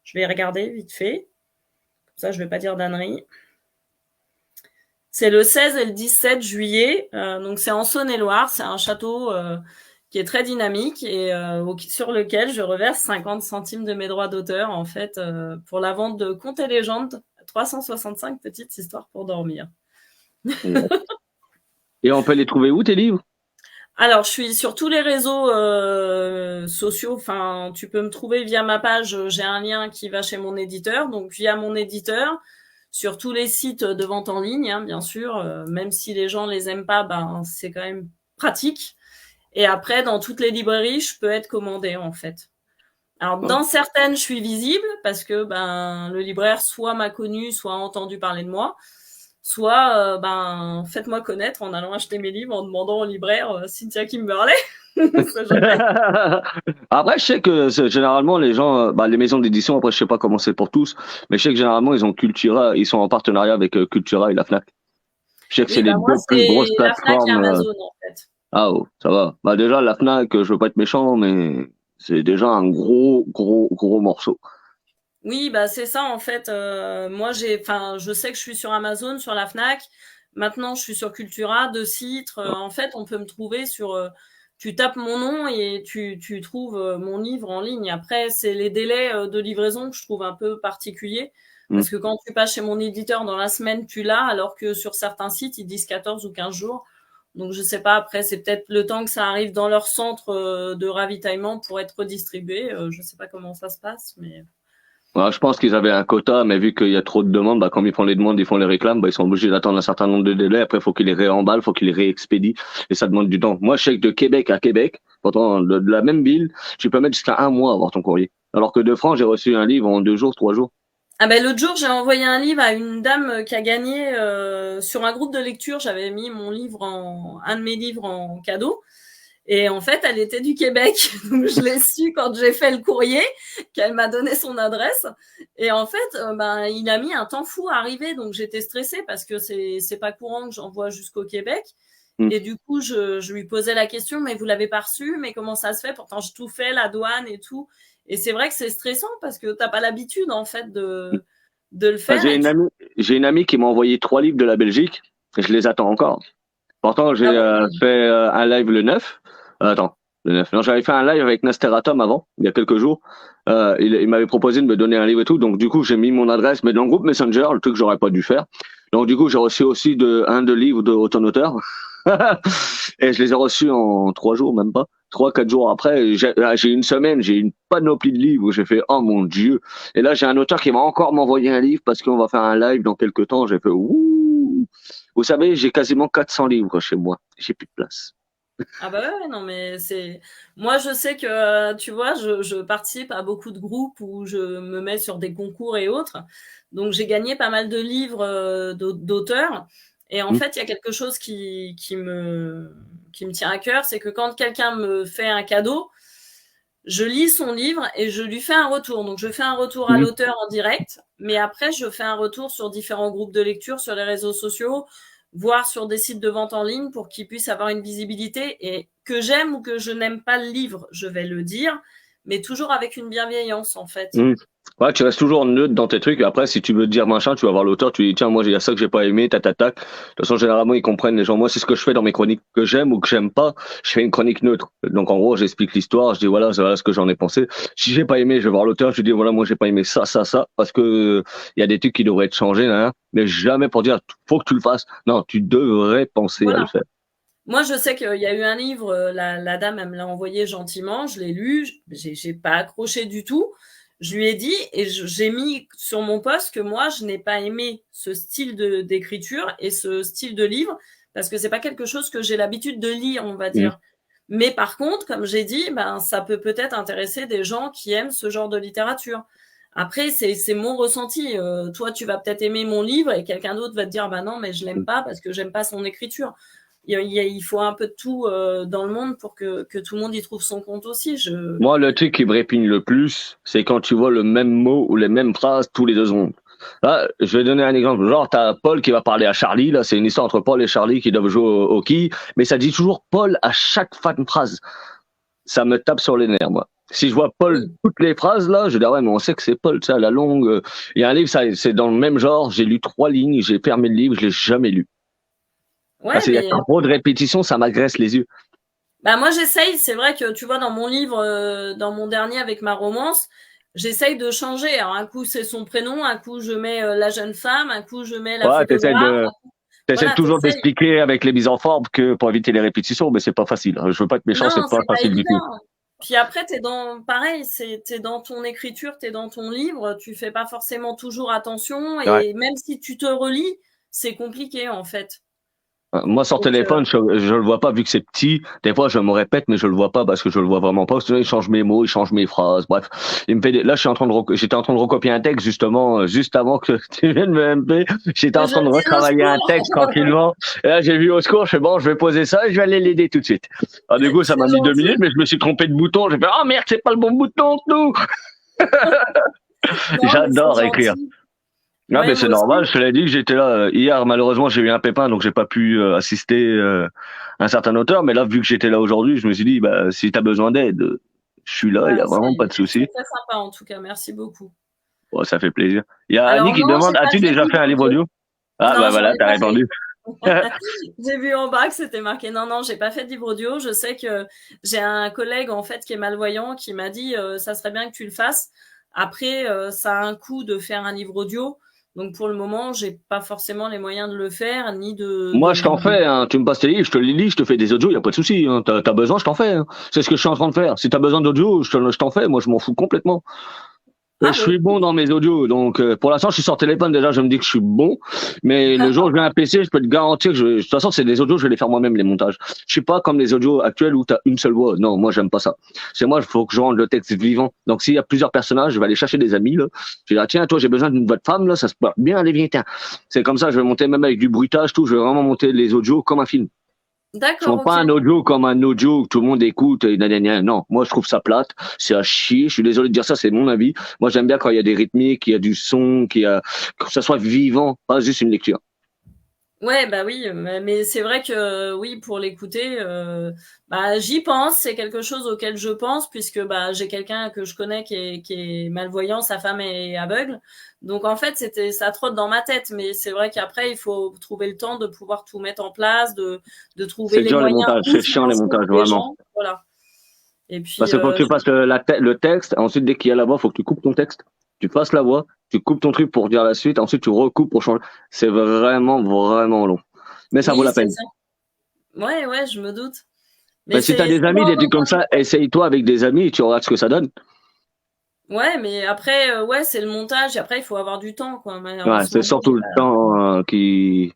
Je vais regarder vite fait, comme ça je vais pas dire d'âneries. C'est le 16 et le 17 juillet, donc c'est en Saône-et-Loire, c'est un château qui est très dynamique et sur lequel je reverse 50 centimes de mes droits d'auteur en fait pour la vente de Contes et légendes, 365 petites histoires pour dormir. et on peut les trouver où tes livres? Alors, je suis sur tous les réseaux sociaux. Enfin, tu peux me trouver via ma page. J'ai un lien qui va chez mon éditeur. Donc, via mon éditeur, sur tous les sites de vente en ligne, hein, bien sûr. Même si les gens les aiment pas, ben, c'est quand même pratique. Et après, dans toutes les librairies, je peux être commandée, en fait. Alors, Ouais. dans certaines, je suis visible parce que ben, le libraire soit m'a connu, soit a entendu parler de moi. Soit, ben, faites-moi connaître en allant acheter mes livres, en demandant au libraire Cynthia Kimberley. C'est jamais. Après, je sais que généralement les gens, bah, les maisons d'édition, après je sais pas comment c'est pour tous, mais je sais que généralement ils ont Cultura, ils sont en partenariat avec Cultura et la Fnac. Je sais que c'est Oui, les bah moi, deux plus c'est grosses la Fnac et plateformes. Amazon, en fait. Ah oh, ça va. Bah déjà la Fnac, je veux pas être méchant, mais c'est déjà un gros morceau. Oui, bah c'est ça, en fait. Moi, enfin, je sais que je suis sur Amazon, sur la Fnac. Maintenant, je suis sur Cultura, de Citre. En fait, on peut me trouver sur. Tu tapes mon nom et tu trouves mon livre en ligne. Après, c'est les délais de livraison que je trouve un peu particuliers. Hmm. Parce que quand tu passes chez mon éditeur dans la semaine, tu l'as, alors que sur certains sites, ils disent 14 ou 15 jours. Donc, je sais pas, après, c'est peut-être le temps que ça arrive dans leur centre de ravitaillement pour être redistribué. Je sais pas comment ça se passe, mais. Ouais, je pense qu'ils avaient un quota, mais vu qu'il y a trop de demandes, bah, comme ils font les demandes, ils font les réclames, bah, ils sont obligés d'attendre un certain nombre de délais. Après, il faut qu'ils les réemballent, faut qu'ils les réexpédient, et ça demande du temps. Moi, je sais que de Québec à Québec, pourtant de la même ville, tu peux mettre jusqu'à un mois à avoir ton courrier. Alors que de France, j'ai reçu un livre en 2 jours, 3 jours. Ah ben l'autre jour, j'ai envoyé un livre à une dame qui a gagné sur un groupe de lecture. J'avais mis un de mes livres en cadeau. Et en fait, elle était du Québec. Donc, je l'ai su quand j'ai fait le courrier, qu'elle m'a donné son adresse. Et en fait, ben, il a mis un temps fou à arriver. Donc, j'étais stressée parce que c'est pas courant que j'envoie jusqu'au Québec. Hmm. Et du coup, je lui posais la question, mais vous l'avez pas reçu, mais comment ça se fait? Pourtant, j'ai tout fait, la douane et tout. Et c'est vrai que c'est stressant parce que t'as pas l'habitude, en fait, de le Bah, faire. Et j'ai une amie qui m'a envoyé 3 livres de la Belgique, et je les attends encore. Pourtant, j'ai ah bon? fait un live le 9. Attends, le 9. Non, j'avais fait un live avec Nasteratom avant, il y a quelques jours. Il m'avait proposé de me donner un livre et tout. Donc, du coup, j'ai mis mon adresse, mais dans le groupe Messenger, le truc que j'aurais pas dû faire. Donc, du coup, j'ai reçu aussi un de livres de auteur. Et je les ai reçus en 3 jours, même pas. 3, 4 jours après, j'ai une semaine, j'ai une panoplie de livres où j'ai fait, oh mon Dieu. Et là, j'ai un auteur qui va encore m'envoyer un livre parce qu'on va faire un live dans quelques temps. J'ai fait, ouh. Vous savez, j'ai quasiment 400 livres chez moi. J'ai plus de place. Ah bah ouais, non mais c'est moi je sais que tu vois je participe à beaucoup de groupes où je me mets sur des concours et autres. Donc j'ai gagné pas mal de livres d'auteurs et en Hmm. fait, il y a quelque chose qui me tient à cœur, c'est que quand quelqu'un me fait un cadeau, je lis son livre et je lui fais un retour. Donc je fais un retour à Hmm. l'auteur en direct, mais après je fais un retour sur différents groupes de lecture sur les réseaux sociaux, voire sur des sites de vente en ligne pour qu'ils puissent avoir une visibilité. Et que j'aime ou que je n'aime pas le livre, je vais le dire, mais toujours avec une bienveillance en fait. Hmm. Ouais, tu restes toujours neutre dans tes trucs. Après, si tu veux dire machin, tu vas voir l'auteur, tu dis, tiens, moi, il y a ça que j'ai pas aimé, tac. De toute façon, généralement, ils comprennent les gens. Moi, c'est ce que je fais dans mes chroniques que j'aime ou que j'aime pas. Je fais une chronique neutre. Donc, en gros, j'explique l'histoire. Je dis, voilà ce que j'en ai pensé. Si j'ai pas aimé, je vais voir l'auteur. Je dis, voilà, moi, j'ai pas aimé ça, parce que il y a des trucs qui devraient être changés, hein, mais jamais pour dire, faut que tu le fasses. Non, tu devrais penser à le Voilà. faire. Moi, je sais qu'il y a eu un livre, la dame, elle me l'a envoyé gentiment, je l'ai lu, j'ai pas accroché du tout. Je lui ai dit, et j'ai mis sur mon post que moi, je n'ai pas aimé ce style d'écriture et ce style de livre, parce que c'est pas quelque chose que j'ai l'habitude de lire, on va Hmm. dire. Mais par contre, comme j'ai dit, ben, ça peut peut-être intéresser des gens qui aiment ce genre de littérature. Après, c'est mon ressenti. Toi, tu vas peut-être aimer mon livre et quelqu'un d'autre va te dire, bah non, mais je l'aime pas parce que j'aime pas son écriture. Il faut un peu de tout dans le monde pour que tout le monde y trouve son compte aussi. Moi, le truc qui me répigne le plus, c'est quand tu vois le même mot ou les mêmes phrases tous les 2 secondes. Là, je vais donner un exemple. Genre, t'as Paul qui va parler à Charlie. Là, c'est une histoire entre Paul et Charlie qui doivent jouer au quilles. Mais ça dit toujours Paul à chaque fin de phrase. Ça me tape sur les nerfs, moi. Si je vois Paul Oui, toutes les phrases, là, je dis, ah ouais, mais on sait que c'est Paul, ça, à la longue. Il y a un livre, ça, c'est dans le même genre. J'ai lu 3 lignes, j'ai fermé le livre, je l'ai jamais lu. Parce ouais, qu'il y a mais trop de répétitions, ça m'agresse les yeux. bah moi j'essaye. C'est vrai que tu vois dans mon livre, dans mon dernier avec ma romance, j'essaye de changer. Alors un coup c'est son prénom, un coup je mets la jeune femme, un coup je mets la Ouais, photographe. t'essaies Voilà, toujours t'essayes. d'expliquer avec les mises en forme que pour éviter les répétitions, mais c'est pas facile. Je veux pas être méchant, Non, c'est pas c'est pas facile du tout. évident. Puis après, pareil, t'es dans ton écriture, t'es dans ton livre, tu fais pas forcément toujours attention Ouais. et même si tu te relis, c'est compliqué en fait. Moi, sur Donc, téléphone, je le vois pas vu que c'est petit. Des fois, je me répète, mais je le vois pas parce que je le vois vraiment pas. Sinon, il change mes mots, il change mes phrases. Bref, là, je suis en train j'étais en train de recopier un texte justement, juste avant que tu viennes me MP. J'étais que en je train de dise au retravailler un texte secours, tranquillement. Et là, j'ai vu au secours, je fais bon, je vais poser ça et je vais aller l'aider tout de suite. Alors, du coup, ça c'est m'a mis 2 minutes, gentil. mais je me suis trompé de bouton. J'ai fait, oh merde, c'est pas le bon bouton, nous. Non, mais c'est J'adore écrire. gentil. Ah Ouais, mais c'est moi normal, aussi. je te l'ai dit que j'étais là hier, malheureusement j'ai eu un pépin donc j'ai pas pu assister un certain auteur, mais là vu que j'étais là aujourd'hui, je me suis dit bah si t'as besoin d'aide, je suis là, il y Bah, a vraiment pas de c'est souci. très sympa en tout cas, merci beaucoup. Bon, ça fait plaisir. Il y a Annie Alors qui non, j'ai demande pas as-tu fait de déjà fait livre un livre audio. audio? Ah bah Non, j'en voilà, ai t'as pas fait. répondu. J'ai vu en bas que c'était marqué. Non, non, j'ai pas fait de livre audio. Je sais que j'ai un collègue en fait qui est malvoyant qui m'a dit ça serait bien que tu le fasses. Après, ça a un coût de faire un livre audio. Donc pour le moment, j'ai pas forcément les moyens de le faire ni Moi je t'en fais, hein. Tu me passes tes livres, je te les lis, je te fais des audios, y a pas de souci. Hein. T'as besoin, je t'en fais. Hein. C'est ce que je suis en train de faire. Si t'as besoin d'audio, je t'en fais. Moi je m'en fous complètement. Et Ah je bon? suis bon dans mes audios, donc pour l'instant je suis sur téléphone déjà, je me dis que je suis bon, mais le jour où j'ai un PC, je peux te garantir que de toute façon c'est des audios, je vais les faire moi-même les montages. Je suis pas comme les audios actuels où tu as une seule voix. Non, moi j'aime pas ça. C'est moi, il faut que je rende le texte vivant. Donc s'il y a plusieurs personnages, je vais aller chercher des amis là. Je vais dire tiens toi j'ai besoin d'une voix de femme là, ça se passe bien, allez viens tiens. C'est comme ça, je vais monter même avec du bruitage tout, je vais vraiment monter les audios comme un film. Je D'accord, monte pas OK. un audio comme un audio que tout le monde écoute et gna, gna, gna. Non, moi je trouve ça plate, c'est à chier. Je suis désolé de dire ça, c'est mon avis. Moi j'aime bien quand il y a des rythmiques, qu'il y a du son, que ça soit vivant, pas juste une lecture. Ouais, bah oui, mais c'est vrai que oui, pour l'écouter, bah j'y pense. C'est quelque chose auquel je pense puisque bah j'ai quelqu'un que je connais qui est malvoyant, sa femme est aveugle. Donc en fait, ça trotte dans ma tête. Mais c'est vrai qu'après, il faut trouver le temps de pouvoir tout mettre en place, de trouver C'est les dur les moyens montages, ou c'est chiant les financiers montages, des vraiment. gens. Voilà. Et puis Parce que faut que tu fasses le texte, ensuite dès qu'il y a la voix, faut que tu coupes ton texte, tu fasses la voix, tu coupes ton truc pour dire la suite, ensuite tu recoupes pour changer. C'est vraiment, vraiment long. Mais ça vaut oui, la c'est peine. ça. Ouais, ouais, je me doute. Mais Mais si t'as c'est des amis, moi, des trucs comme ça, essaye-toi avec des amis et tu regardes ce que ça donne. ouais, mais après, ouais, c'est le montage. Et après, il faut avoir du temps, quoi. Mais en Ouais, ce c'est moment, j'ai surtout le pas. temps qui.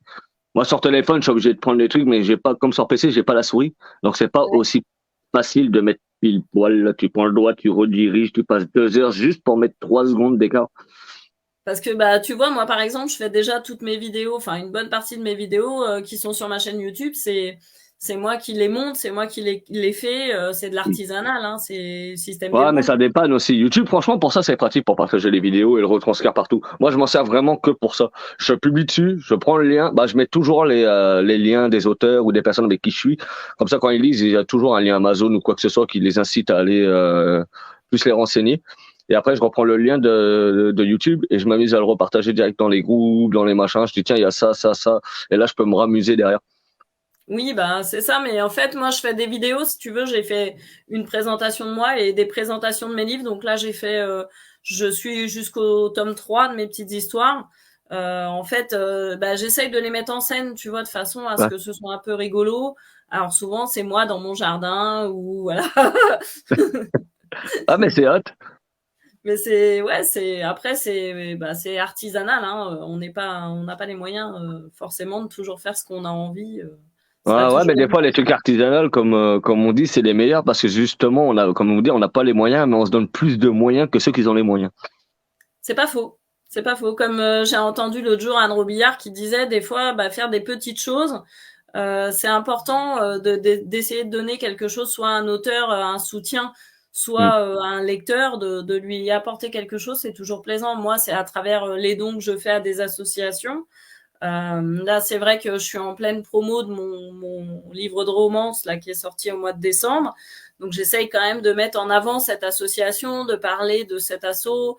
Moi, sur téléphone, je suis obligé de prendre les trucs, mais j'ai pas, comme sur PC, j'ai pas la souris. Donc, c'est pas Ouais. aussi facile de mettre pile poil. Là, tu prends le doigt, tu rediriges, tu passes 2 heures juste pour mettre 3 secondes d'écart. Parce que bah tu vois moi par exemple je fais déjà toutes mes vidéos enfin une bonne partie de mes vidéos qui sont sur ma chaîne YouTube c'est moi qui les monte c'est moi qui les fais c'est de l'artisanal hein c'est système Ouais, mais débrouille. ça dépanne aussi. YouTube, franchement, pour ça, c'est pratique pour partager les vidéos et le retranscrire partout. Moi, je m'en sers vraiment que pour ça. Je publie dessus, je prends le lien, bah, je mets toujours les liens des auteurs ou des personnes avec qui je suis. Comme ça, quand ils lisent, il y a toujours un lien Amazon ou quoi que ce soit qui les incite à aller plus les renseigner. Et après, je reprends le lien de YouTube et je m'amuse à le repartager direct dans les groupes, dans les machins. Je dis, tiens, il y a ça, ça, ça. Et là, je peux me ramuser derrière. Oui bah c'est ça mais en fait moi je fais des vidéos si tu veux j'ai fait une présentation de moi et des présentations de mes livres donc là j'ai fait je suis jusqu'au tome 3 de mes petites histoires. En fait bah, j'essaye de les mettre en scène tu vois de façon à ce Ouais. que ce soit un peu rigolo. Alors souvent c'est moi dans mon jardin ou voilà. Ah, mais c'est hot. Mais c'est ouais, c'est après c'est bah, c'est artisanal hein. On n'a pas les moyens forcément de toujours faire ce qu'on a envie. C'est pas Ouais, ouais, mais toujours des fois, les évident. trucs artisanaux, comme on dit, c'est les meilleurs parce que justement, comme on dit, on n'a pas les moyens, mais on se donne plus de moyens que ceux qui ont les moyens. C'est pas faux. C'est pas faux. Comme j'ai entendu l'autre jour Anne Robillard qui disait des fois bah, faire des petites choses, c'est important d'essayer de donner quelque chose, soit à un auteur, un soutien, Hmm. soit à un lecteur, de lui apporter quelque chose. C'est toujours plaisant. Moi, c'est à travers les dons que je fais à des associations. Là, c'est vrai que je suis en pleine promo de mon livre de romance là qui est sorti au mois de décembre. Donc, j'essaye quand même de mettre en avant cette association, de parler de cet assaut.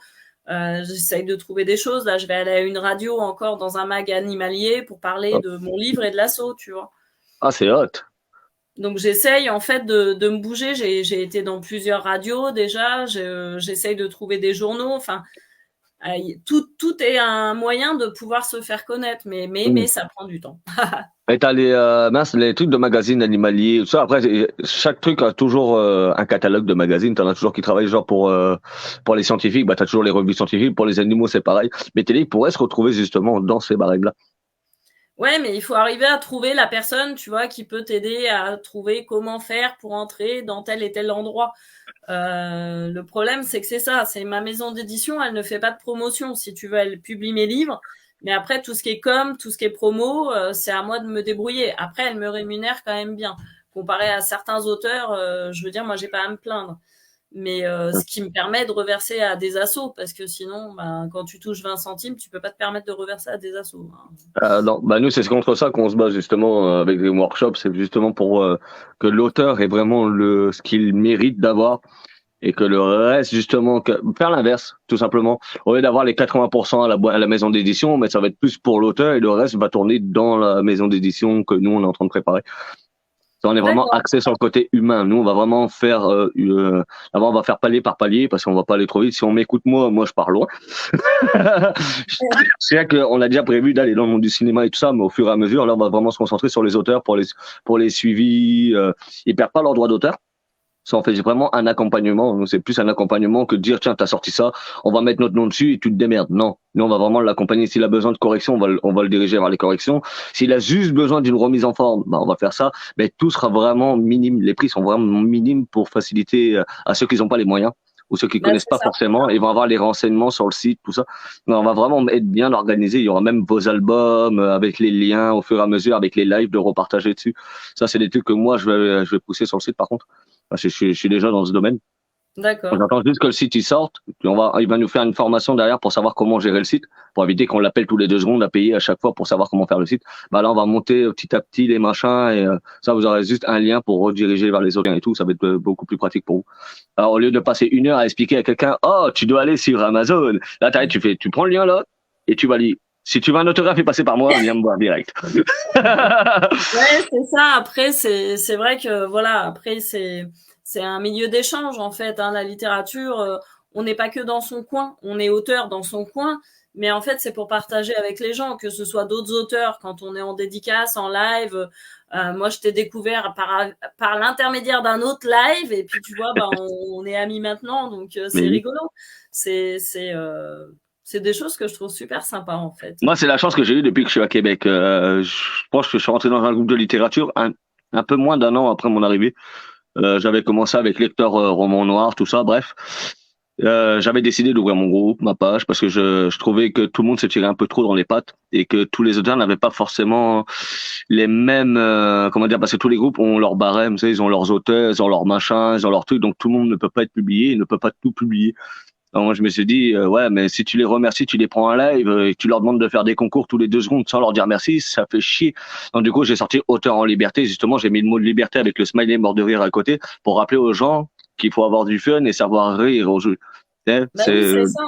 J'essaye de trouver des choses. Là, je vais aller à une radio encore dans un mag animalier pour parler de mon livre et de l'assaut, tu vois. Ah, c'est hot. Donc j'essaye en fait de me bouger. J'ai été dans plusieurs radios déjà. J'essaye de trouver des journaux. Enfin, tout est un moyen de pouvoir se faire connaître, Hmm. mais ça prend du temps. Et t'as les trucs de magazines animaliers, tout ça. Après, chaque truc a toujours un catalogue de magazines. T'en as toujours qui travaillent, genre pour les scientifiques, bah t'as toujours les revues scientifiques. Pour les animaux, c'est pareil. Mais télé pourrait se retrouver justement dans ces barèmes-là. Ouais, mais il faut arriver à trouver la personne, tu vois, qui peut t'aider à trouver comment faire pour entrer dans tel et tel endroit. Le problème, c'est que c'est ça. C'est ma maison d'édition, elle ne fait pas de promotion. Si tu veux, elle publie mes livres. Mais après, tout ce qui est com, tout ce qui est promo, c'est à moi de me débrouiller. Après, elle me rémunère quand même bien. Comparé à certains auteurs, je veux dire, moi, j'ai pas à me plaindre. Mais ce qui me permet de reverser à des assos, parce que sinon, ben, quand tu touches 20 centimes, tu peux pas te permettre de reverser à des assos. Hein. Non, bah nous c'est contre ça qu'on se bat justement avec les workshops, c'est justement pour que l'auteur ait vraiment ce qu'il mérite d'avoir et que le reste justement faire l'inverse tout simplement. Au lieu d'avoir les 80% à la maison d'édition, mais ça va être plus pour l'auteur et le reste va tourner dans la maison d'édition que nous on est en train de préparer. Ça, on est vraiment D'accord. axé sur le côté humain. Nous, on va vraiment faire, d'abord, on va faire palier par palier parce qu'on va pas aller trop vite. Si on m'écoute moi, je pars loin. C'est vrai qu'on a déjà prévu d'aller dans le monde du cinéma et tout ça, mais au fur et à mesure, là, on va vraiment se concentrer sur les auteurs pour les suivis. Ils perdent pas leur droit d'auteur. Ça, on fait vraiment un accompagnement. Nous, c'est plus un accompagnement que de dire, tiens, t'as sorti ça, on va mettre notre nom dessus et tu te démerdes. Non. Nous, on va vraiment l'accompagner. S'il a besoin de correction, on va le diriger vers les corrections. S'il a juste besoin d'une remise en forme, bah, on va faire ça. Mais tout sera vraiment minime. Les prix sont vraiment minimes pour faciliter à ceux qui n'ont pas les moyens ou ceux qui Bah, connaissent c'est pas ça. forcément. Ils vont avoir les renseignements sur le site, tout ça. Mais on va vraiment être bien organisé. Il y aura même vos albums avec les liens au fur et à mesure, avec les lives de repartager dessus. Ça, c'est des trucs que moi, je vais pousser sur le site, par contre. Parce que je suis déjà dans ce domaine. D'accord. J'attends juste que le site il sorte. Puis il va nous faire une formation derrière pour savoir comment gérer le site, pour éviter qu'on l'appelle tous les 2 secondes à payer à chaque fois pour savoir comment faire le site. Bah là, on va monter petit à petit les machins et ça, vous aurez juste un lien pour rediriger vers les autres liens et tout. Ça va être beaucoup plus pratique pour vous. Alors, au lieu de passer 1 heure à expliquer à quelqu'un, oh, tu dois aller sur Amazon. Là, tu prends le lien là et tu vas lire. Si tu veux un autographe et passer par moi, viens me voir direct. Ouais, c'est ça. Après, c'est vrai que voilà. Après, c'est un milieu d'échange en fait. Hein, la littérature, on n'est pas que dans son coin. On est auteur dans son coin, mais en fait, c'est pour partager avec les gens, que ce soit d'autres auteurs quand on est en dédicace, en live. Moi, je t'ai découvert par l'intermédiaire d'un autre live, et puis tu vois, bah, on est amis maintenant, donc Mais c'est oui. rigolo. C'est c'est euh, c'est des choses que je trouve super sympa en fait. Moi, c'est la chance que j'ai eue depuis que je suis à Québec. Je pense que je suis rentré dans un groupe de littérature un peu moins d'1 an après mon arrivée. J'avais commencé avec lecteur roman noir, tout ça, bref. J'avais décidé d'ouvrir mon groupe, ma page, parce que je trouvais que tout le monde se tirait un peu trop dans les pattes et que tous les auteurs n'avaient pas forcément les mêmes, comment dire, parce que tous les groupes ont leur barème, tu sais, ils ont leurs auteurs, ils ont leurs machins, ils ont leurs trucs, donc tout le monde ne peut pas être publié, il ne peut pas tout publier. Alors moi, je me suis dit, ouais, mais si tu les remercies, tu les prends en live et tu leur demandes de faire des concours tous les 2 secondes sans leur dire merci, ça fait chier. Donc du coup, j'ai sorti Auteur en liberté. Justement, j'ai mis le mot de liberté avec le smiley mort de rire à côté pour rappeler aux gens qu'il faut avoir du fun et savoir rire au jeu. Bah oui, c'est ça.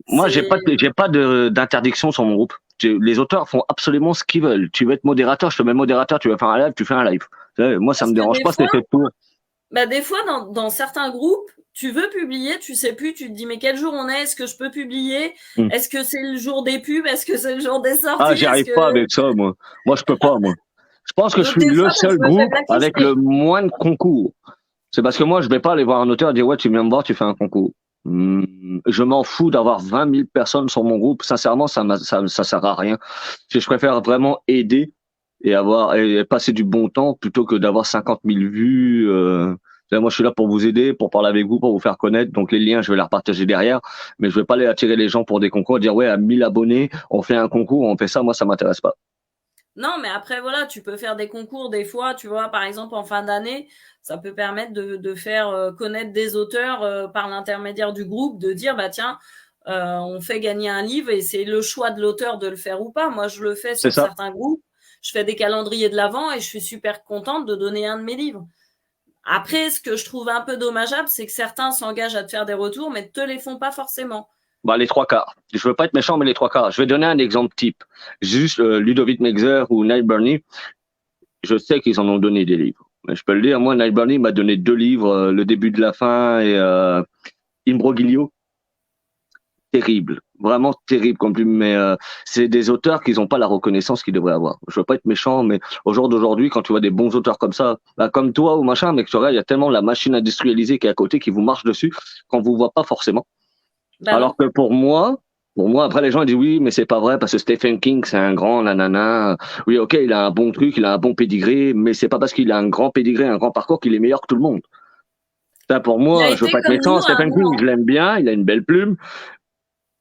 Moi, C'est j'ai pas d'interdiction sur mon groupe. Les auteurs font absolument ce qu'ils veulent. Tu veux être modérateur, je te mets modérateur. Tu veux faire un live, tu fais un live. Moi, ça parce me que dérange pas. C'est fait pour. des fois dans certains groupes, tu veux publier, tu sais plus, tu te dis mais quel jour on est, est-ce que je peux publier, Hmm. est-ce que c'est le jour des pubs, est-ce que c'est le jour des Ah, sorties, j'y est-ce arrive que pas avec ça, moi. Moi, je peux pas, moi. Je pense que je donc suis des le fois moi, seul je me fais groupe avec le blacklister. moins de concours. C'est parce que moi, je vais pas aller voir un auteur et dire, ouais, tu viens me voir, tu fais un concours. Je m'en fous d'avoir 20 000 personnes sur mon groupe. Sincèrement, ça sert à rien. Je préfère vraiment aider et passer du bon temps plutôt que d'avoir 50 000 vues. Moi, je suis là pour vous aider, pour parler avec vous, pour vous faire connaître. Donc, les liens, je vais les repartager derrière. Mais je vais pas aller attirer les gens pour des concours, dire, ouais, à 1 000 abonnés, on fait un concours, on fait ça. Moi, ça m'intéresse pas. Non, mais après voilà, tu peux faire des concours des fois, tu vois, par exemple en fin d'année, ça peut permettre de faire connaître des auteurs par l'intermédiaire du groupe, de dire bah tiens, on fait gagner un livre et c'est le choix de l'auteur de le faire ou pas. Moi, je le fais C'est sur ça. certains groupes, je fais des calendriers de l'avant et je suis super contente de donner un de mes livres. Après, ce que je trouve un peu dommageable, c'est que certains s'engagent à te faire des retours, mais ne te les font pas forcément. Bah, les 3 quarts. Je veux pas être méchant, mais les 3 quarts. Je vais donner un exemple type. Juste Ludovic Meixer ou Neil Burney, je sais qu'ils en ont donné des livres. Mais je peux le dire, moi, Neil Burney m'a donné 2 livres, Le début de la fin et Imbroglio. Terrible, vraiment terrible comme plume. Mais c'est des auteurs qui n'ont pas la reconnaissance qu'ils devraient avoir. Je veux pas être méchant, mais au jour d'aujourd'hui, quand tu vois des bons auteurs comme ça, bah, comme toi ou machin, mais que tu vois, il y a tellement la machine industrialisée qui est à côté qui vous marche dessus qu'on vous voit pas forcément. Bah Alors non. que pour moi, après les gens ils disent oui, mais c'est pas vrai parce que Stephen King c'est un grand nanana. Oui, ok, il a un bon truc, il a un bon pédigré, mais c'est pas parce qu'il a un grand pédigré, un grand parcours qu'il est meilleur que tout le monde. Ça, pour Il a moi, je veux été pas être comme méchant, nous à un Stephen King, je moment. l'aime bien, il a une belle plume,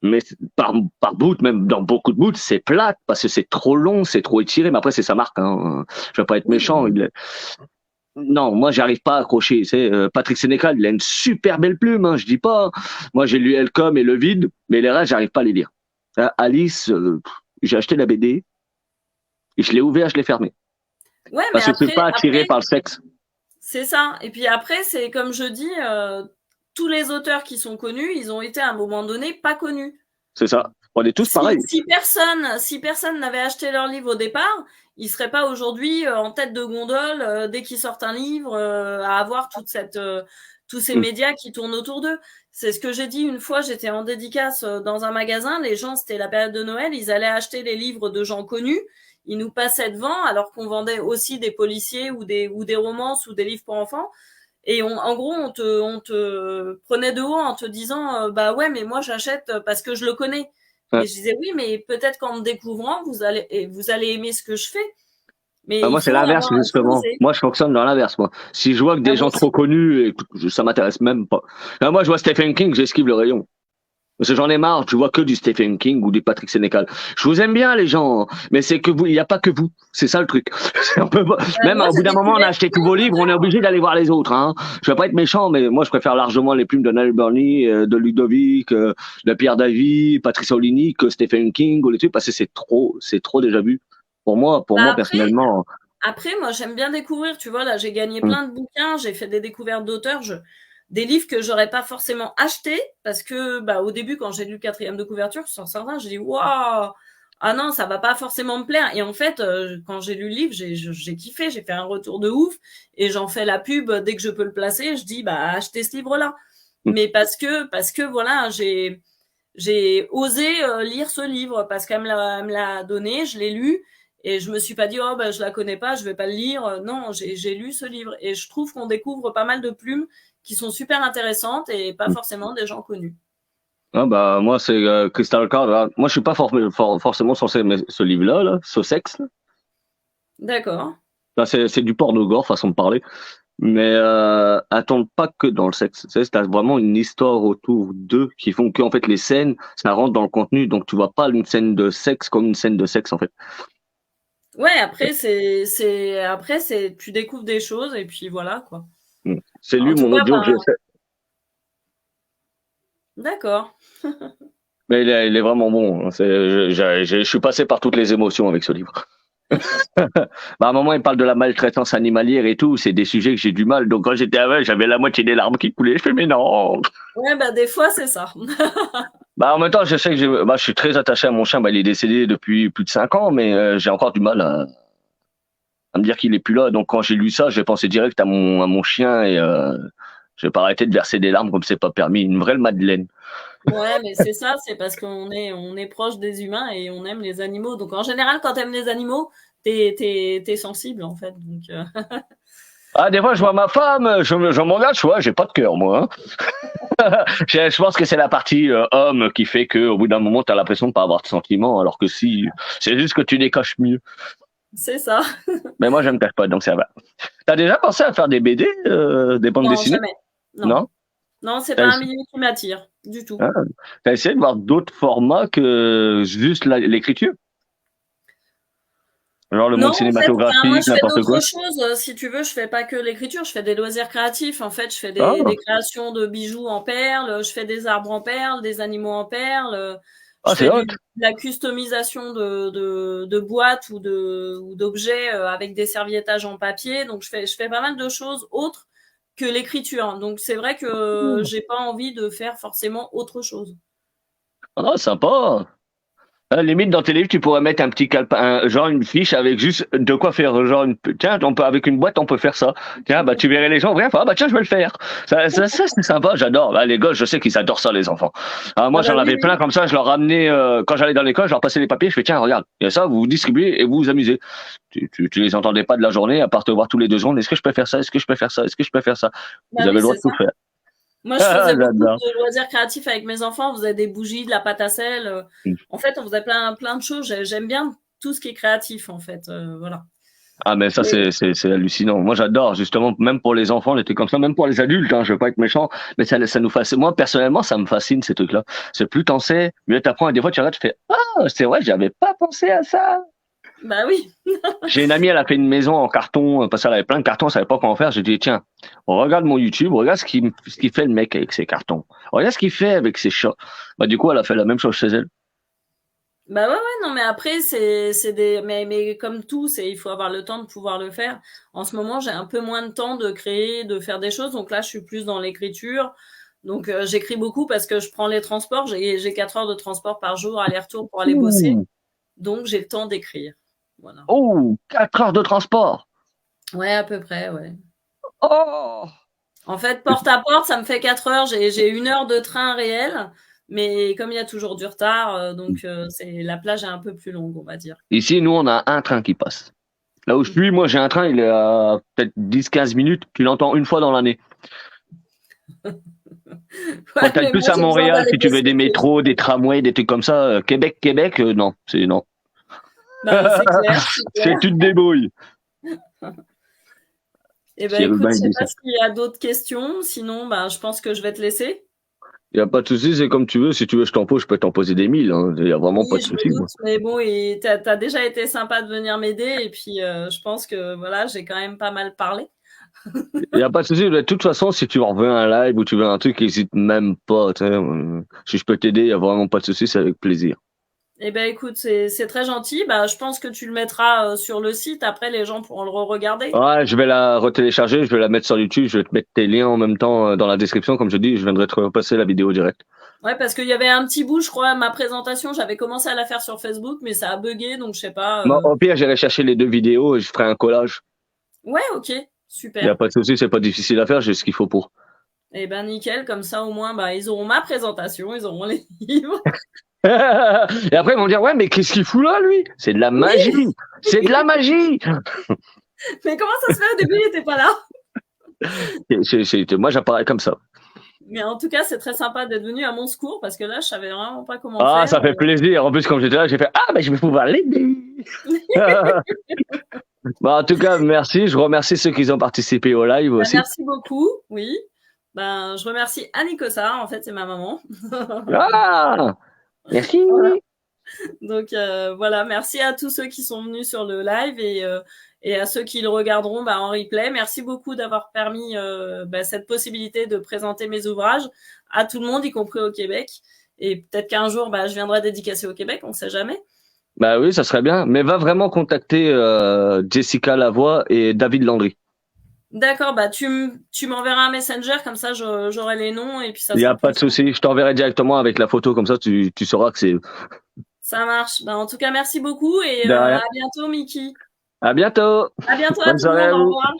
mais par bout, même dans beaucoup de bouts, c'est plate parce que c'est trop long, c'est trop étiré. Mais après, c'est sa marque. Hein. Je veux pas être méchant. Oui. Non, moi, j'arrive pas à accrocher. C'est Patrick Sénécal, il a une super belle plume. Hein, je dis pas. Moi, j'ai lu Elcom et Le Vide, mais les restes, j'arrive pas à les lire. Alice, j'ai acheté la BD et je l'ai ouvert, je l'ai fermé Ouais, mais parce que je suis pas attiré par le sexe. c'est ça. Et puis après, c'est comme je dis, tous les auteurs qui sont connus, ils ont été à un moment donné pas connus. C'est ça. On est tous Si, pareils. si personne n'avait acheté leur livre au départ, ils seraient pas aujourd'hui en tête de gondole dès qu'ils sortent un livre à avoir tous ces Mm. médias qui tournent autour d'eux. C'est ce que j'ai dit une fois. J'étais en dédicace dans un magasin. Les gens, c'était la période de Noël, ils allaient acheter les livres de gens connus. Ils nous passaient devant alors qu'on vendait aussi des policiers ou des romances ou des livres pour enfants. Et en gros, on te prenait de haut en te disant, bah ouais, mais moi j'achète parce que je le connais. Ouais. Et je disais, oui, mais peut-être qu'en me découvrant, vous allez aimer ce que je fais. Mais Bah, il moi, c'est faut l'inverse, il faut justement. oser. Moi, je fonctionne dans l'inverse, moi. Si je vois que Ah, des moi gens trop aussi. connus, ça m'intéresse même pas. Là, moi, je vois Stephen King, j'esquive le rayon. Parce que j'en ai marre, tu vois que du Stephen King ou du Patrick Sénécal. Je vous aime bien, les gens, mais c'est que vous, il n'y a pas que vous. C'est ça le truc. Même Moi, au bout j'ai d'un moment, on a découvert acheté tous plein vos livres, on est d'auteurs. obligé d'aller voir les autres. Hein. Je vais pas être méchant, mais moi, je préfère largement les plumes de Neil Burney, de Ludovic, de Pierre David, Patrice Aulini que Stephen King ou les trucs, parce que c'est trop déjà vu. Pour Bah moi après, personnellement. moi, j'aime bien découvrir. Tu vois, là, j'ai gagné Hum, plein de bouquins, j'ai fait des découvertes d'auteurs, des livres que j'aurais pas forcément achetés parce que, bah, au début, quand j'ai lu le quatrième de couverture, sur certains, j'ai dit, waouh, ah non, ça va pas forcément me plaire. Et en fait, quand j'ai lu le livre, j'ai kiffé, j'ai fait un retour de ouf et j'en fais la pub dès que je peux le placer. Je dis, bah, achetez ce livre-là. hum, Mais parce que voilà, j'ai osé lire ce livre parce elle me l'a donné, je l'ai lu et je me suis pas dit oh ben je la connais pas, je vais pas le lire. Non, j'ai lu ce livre et je trouve qu'on découvre pas mal de plumes qui sont super intéressantes et pas hum. forcément des gens connus. Ah bah moi c'est Crystal Card. Là. Moi je suis pas forcément censé aimer ce livre-là, là, ce sexe. Là. D'accord. Là, c'est du porno-gore façon de parler. Mais attends pas que dans le sexe. C'est vraiment une histoire autour d'eux qui font que en fait les scènes, ça rentre dans le contenu. Donc tu vois pas une scène de sexe comme une scène de sexe en fait. Ouais, après c'est tu découvres des choses et puis voilà quoi. Mm. C'est lui En tout mon cas, audio que ben j'ai fait. d'accord. Mais il est vraiment bon. Hein. Je suis passé par toutes les émotions avec ce livre. Bah, à un moment, il parle de la maltraitance animalière et tout. C'est des sujets que j'ai du mal. Donc quand j'étais avec, j'avais la moitié des larmes qui coulaient. Je fais mais non. Ouais, bah des fois c'est ça. Bah, en même temps, je sais que je suis très attaché à mon chien. Bah, il est décédé depuis plus de 5 ans, mais j'ai encore du mal à me dire qu'il est plus là. Donc, quand j'ai lu ça, j'ai pensé direct à mon chien et je vais pas arrêter de verser des larmes comme c'est pas permis. Une vraie Madeleine. Ouais, mais c'est ça, c'est parce on est proche des humains et on aime les animaux. Donc en général, quand t'aimes les animaux, t'es sensible en fait. Donc Ah, des fois, je vois ma femme, je m'en regarde, je vois, j'ai pas de cœur, moi. Hein. Je pense que c'est la partie homme qui fait que, au bout d'un moment, t'as l'impression de pas avoir de sentiments, alors que si, c'est juste que tu les caches mieux. c'est ça. Mais moi, je me cache pas, donc ça va. T'as déjà pensé à faire des BD, des bandes Non, dessinées? jamais. Non. Non? Non, c'est T'as pas un essayé, milieu qui m'attire du tout. hein T'as essayé de voir d'autres formats que juste l'écriture? Genre le Non, monde en fait, enfin, moi cinématographique, je fais n'importe d'autres quoi? choses. Si tu veux, je fais pas que l'écriture, je fais des loisirs créatifs. En fait, je fais Ah, des créations de bijoux en perles, je fais des arbres en perles, des animaux en perles, ah je c'est fais hot. de la customisation de boîtes ou d'objets avec des serviettages en papier. Donc, je fais pas mal de choses autres que l'écriture. Donc, c'est vrai que j'ai pas envie de faire forcément autre chose. Ah, sympa. Limite dans tes livres, tu pourrais mettre un petit calepin, genre une fiche avec juste de quoi faire. Genre, tiens, on peut avec une boîte, on peut faire ça. Tiens, bah tu verrais les gens, bref, ah bah tiens, je vais le faire. Ça c'est sympa, j'adore. Bah, les gosses, je sais qu'ils adorent ça, les enfants. Moi, Ah bah j'en oui, avais plein oui. comme ça. Je leur ramenais quand j'allais dans l'école, je leur passais les papiers. Je fais tiens, regarde, il y a ça, vous vous distribuez et vous vous amusez. Tu les entendais pas de la journée, à part te voir tous les 2 secondes. Est-ce que je peux faire ça? Est-ce que je peux faire ça? Est-ce que je peux faire ça? Bah Vous avez oui, le droit c'est de ça. tout faire. Moi, je Ah, faisais beaucoup j'adore. de loisirs créatifs avec mes enfants. On faisait des bougies, de la pâte à sel. En fait, on faisait plein de choses. J'aime bien tout ce qui est créatif, en fait. Voilà. Ah mais ça Mais c'est hallucinant. Moi j'adore justement même pour les enfants, j'étais comme ça, même pour les adultes. Hein, je veux pas être méchant, mais ça nous fascine. Moi personnellement, ça me fascine ces trucs-là. C'est plus t'en sais, mieux t'apprends. Et des fois tu regardes, tu fais ah c'est vrai, j'avais pas pensé à ça. bah oui. J'ai une amie, elle a fait une maison en carton parce qu'elle avait plein de cartons, elle savait pas comment faire. J'ai dit tiens, regarde mon YouTube, regarde ce qu'il fait le mec avec ses cartons. Regarde ce qu'il fait avec ses chats. Bah du coup elle a fait la même chose chez elle. Bah ouais, ouais, non, mais après, mais comme tout, il faut avoir le temps de pouvoir le faire. En ce moment, j'ai un peu moins de temps de créer, de faire des choses. Donc là, je suis plus dans l'écriture. Donc, j'écris beaucoup parce que je prends les transports. J'ai 4 heures de transport par jour, aller-retour pour aller bosser. Ouh, Donc, j'ai le temps d'écrire. Voilà. oh, 4 heures de transport. Ouais, à peu près, ouais. Oh. En fait, porte à porte, ça me fait 4 heures. J'ai 1 heure de train réel, mais comme il y a toujours du retard, la plage est un peu plus longue, on va dire. Ici, nous, on a un train qui passe. Là où je suis, moi, j'ai un train, il est à peut-être 10-15 minutes, tu l'entends une fois dans l'année. Ouais, T'as mais plus moi, à j'ai besoin Montréal d'aller si tu veux des bosser. métros, des tramways, des trucs comme ça. Québec, non, c'est non. Ben, c'est clair, c'est C'est clair. tu te débrouilles. Eh ben, C'est écoute, Ruben je qui sais dit ça. pas s'il y a d'autres questions. Sinon, ben, je pense que je vais te laisser. Y a pas de souci, c'est comme tu veux. Si tu veux, je t'en pose, je peux t'en poser des mille. Hein. Y a vraiment pas Oui, de je me souci, doute, moi. mais bon, et t'as déjà été sympa de venir m'aider, et puis je pense que voilà, j'ai quand même pas mal parlé. Y a pas de souci. De toute façon, si tu en veux un live ou tu veux un truc, hésite même pas. Tu sais. Si je peux t'aider, y a vraiment pas de souci, c'est avec plaisir. Eh ben, écoute, c'est très gentil. Bah, je pense que tu le mettras sur le site. Après, les gens pourront le re-regarder. Ouais, je vais la retélécharger, je vais la mettre sur YouTube, je vais te mettre tes liens en même temps dans la description, comme je dis, je viendrai te repasser la vidéo direct. Ouais, parce qu'il y avait un petit bout, je crois, ma présentation, j'avais commencé à la faire sur Facebook, mais ça a bugué, donc je sais pas. Bon, au pire, j'irai chercher les 2 vidéos et je ferai un collage. Ouais, ok, Il y a super. pas de souci, c'est pas difficile à faire, j'ai ce qu'il faut pour. Eh ben, nickel, comme ça au moins, bah, ils auront ma présentation, ils auront les livres. Et après, ils vont dire, ouais, mais qu'est-ce qu'il fout là, lui? C'est de la magie! Oui, C'est de la magie! mais comment ça se fait au début, il était pas là? Moi, j'apparais comme ça. Mais en tout cas, c'est très sympa d'être venu à mon secours, parce que là, je savais vraiment pas comment Ah, faire. ça fait plaisir. En plus, quand j'étais là, j'ai fait, ah, ben, je vais pouvoir l'aider. Bon, en tout cas, merci. Je remercie ceux qui ont participé au live Bah, aussi. merci beaucoup, oui. Ben, je remercie Annie Cossard, en fait, c'est ma maman. Ah! Merci! Voilà. Donc voilà, merci à tous ceux qui sont venus sur le live et à ceux qui le regarderont bah, en replay. Merci beaucoup d'avoir permis bah, cette possibilité de présenter mes ouvrages à tout le monde, y compris au Québec. Et peut-être qu'un jour, bah, je viendrai dédicacer au Québec, on ne sait jamais. Bah oui, ça serait bien. Mais va vraiment contacter Jessica Lavoie et David Landry. D'accord, bah tu m'enverras un messenger, comme ça j'aurai les noms et puis ça Il n'y a sera pas plus de simple. souci. Je t'enverrai directement avec la photo, comme ça tu sauras que c'est eux. Ça marche. Bah, en tout cas, merci beaucoup et De rien. à bientôt, Mickey. À bientôt. À bientôt à Bonne tout le soirée monde. à Au vous. revoir.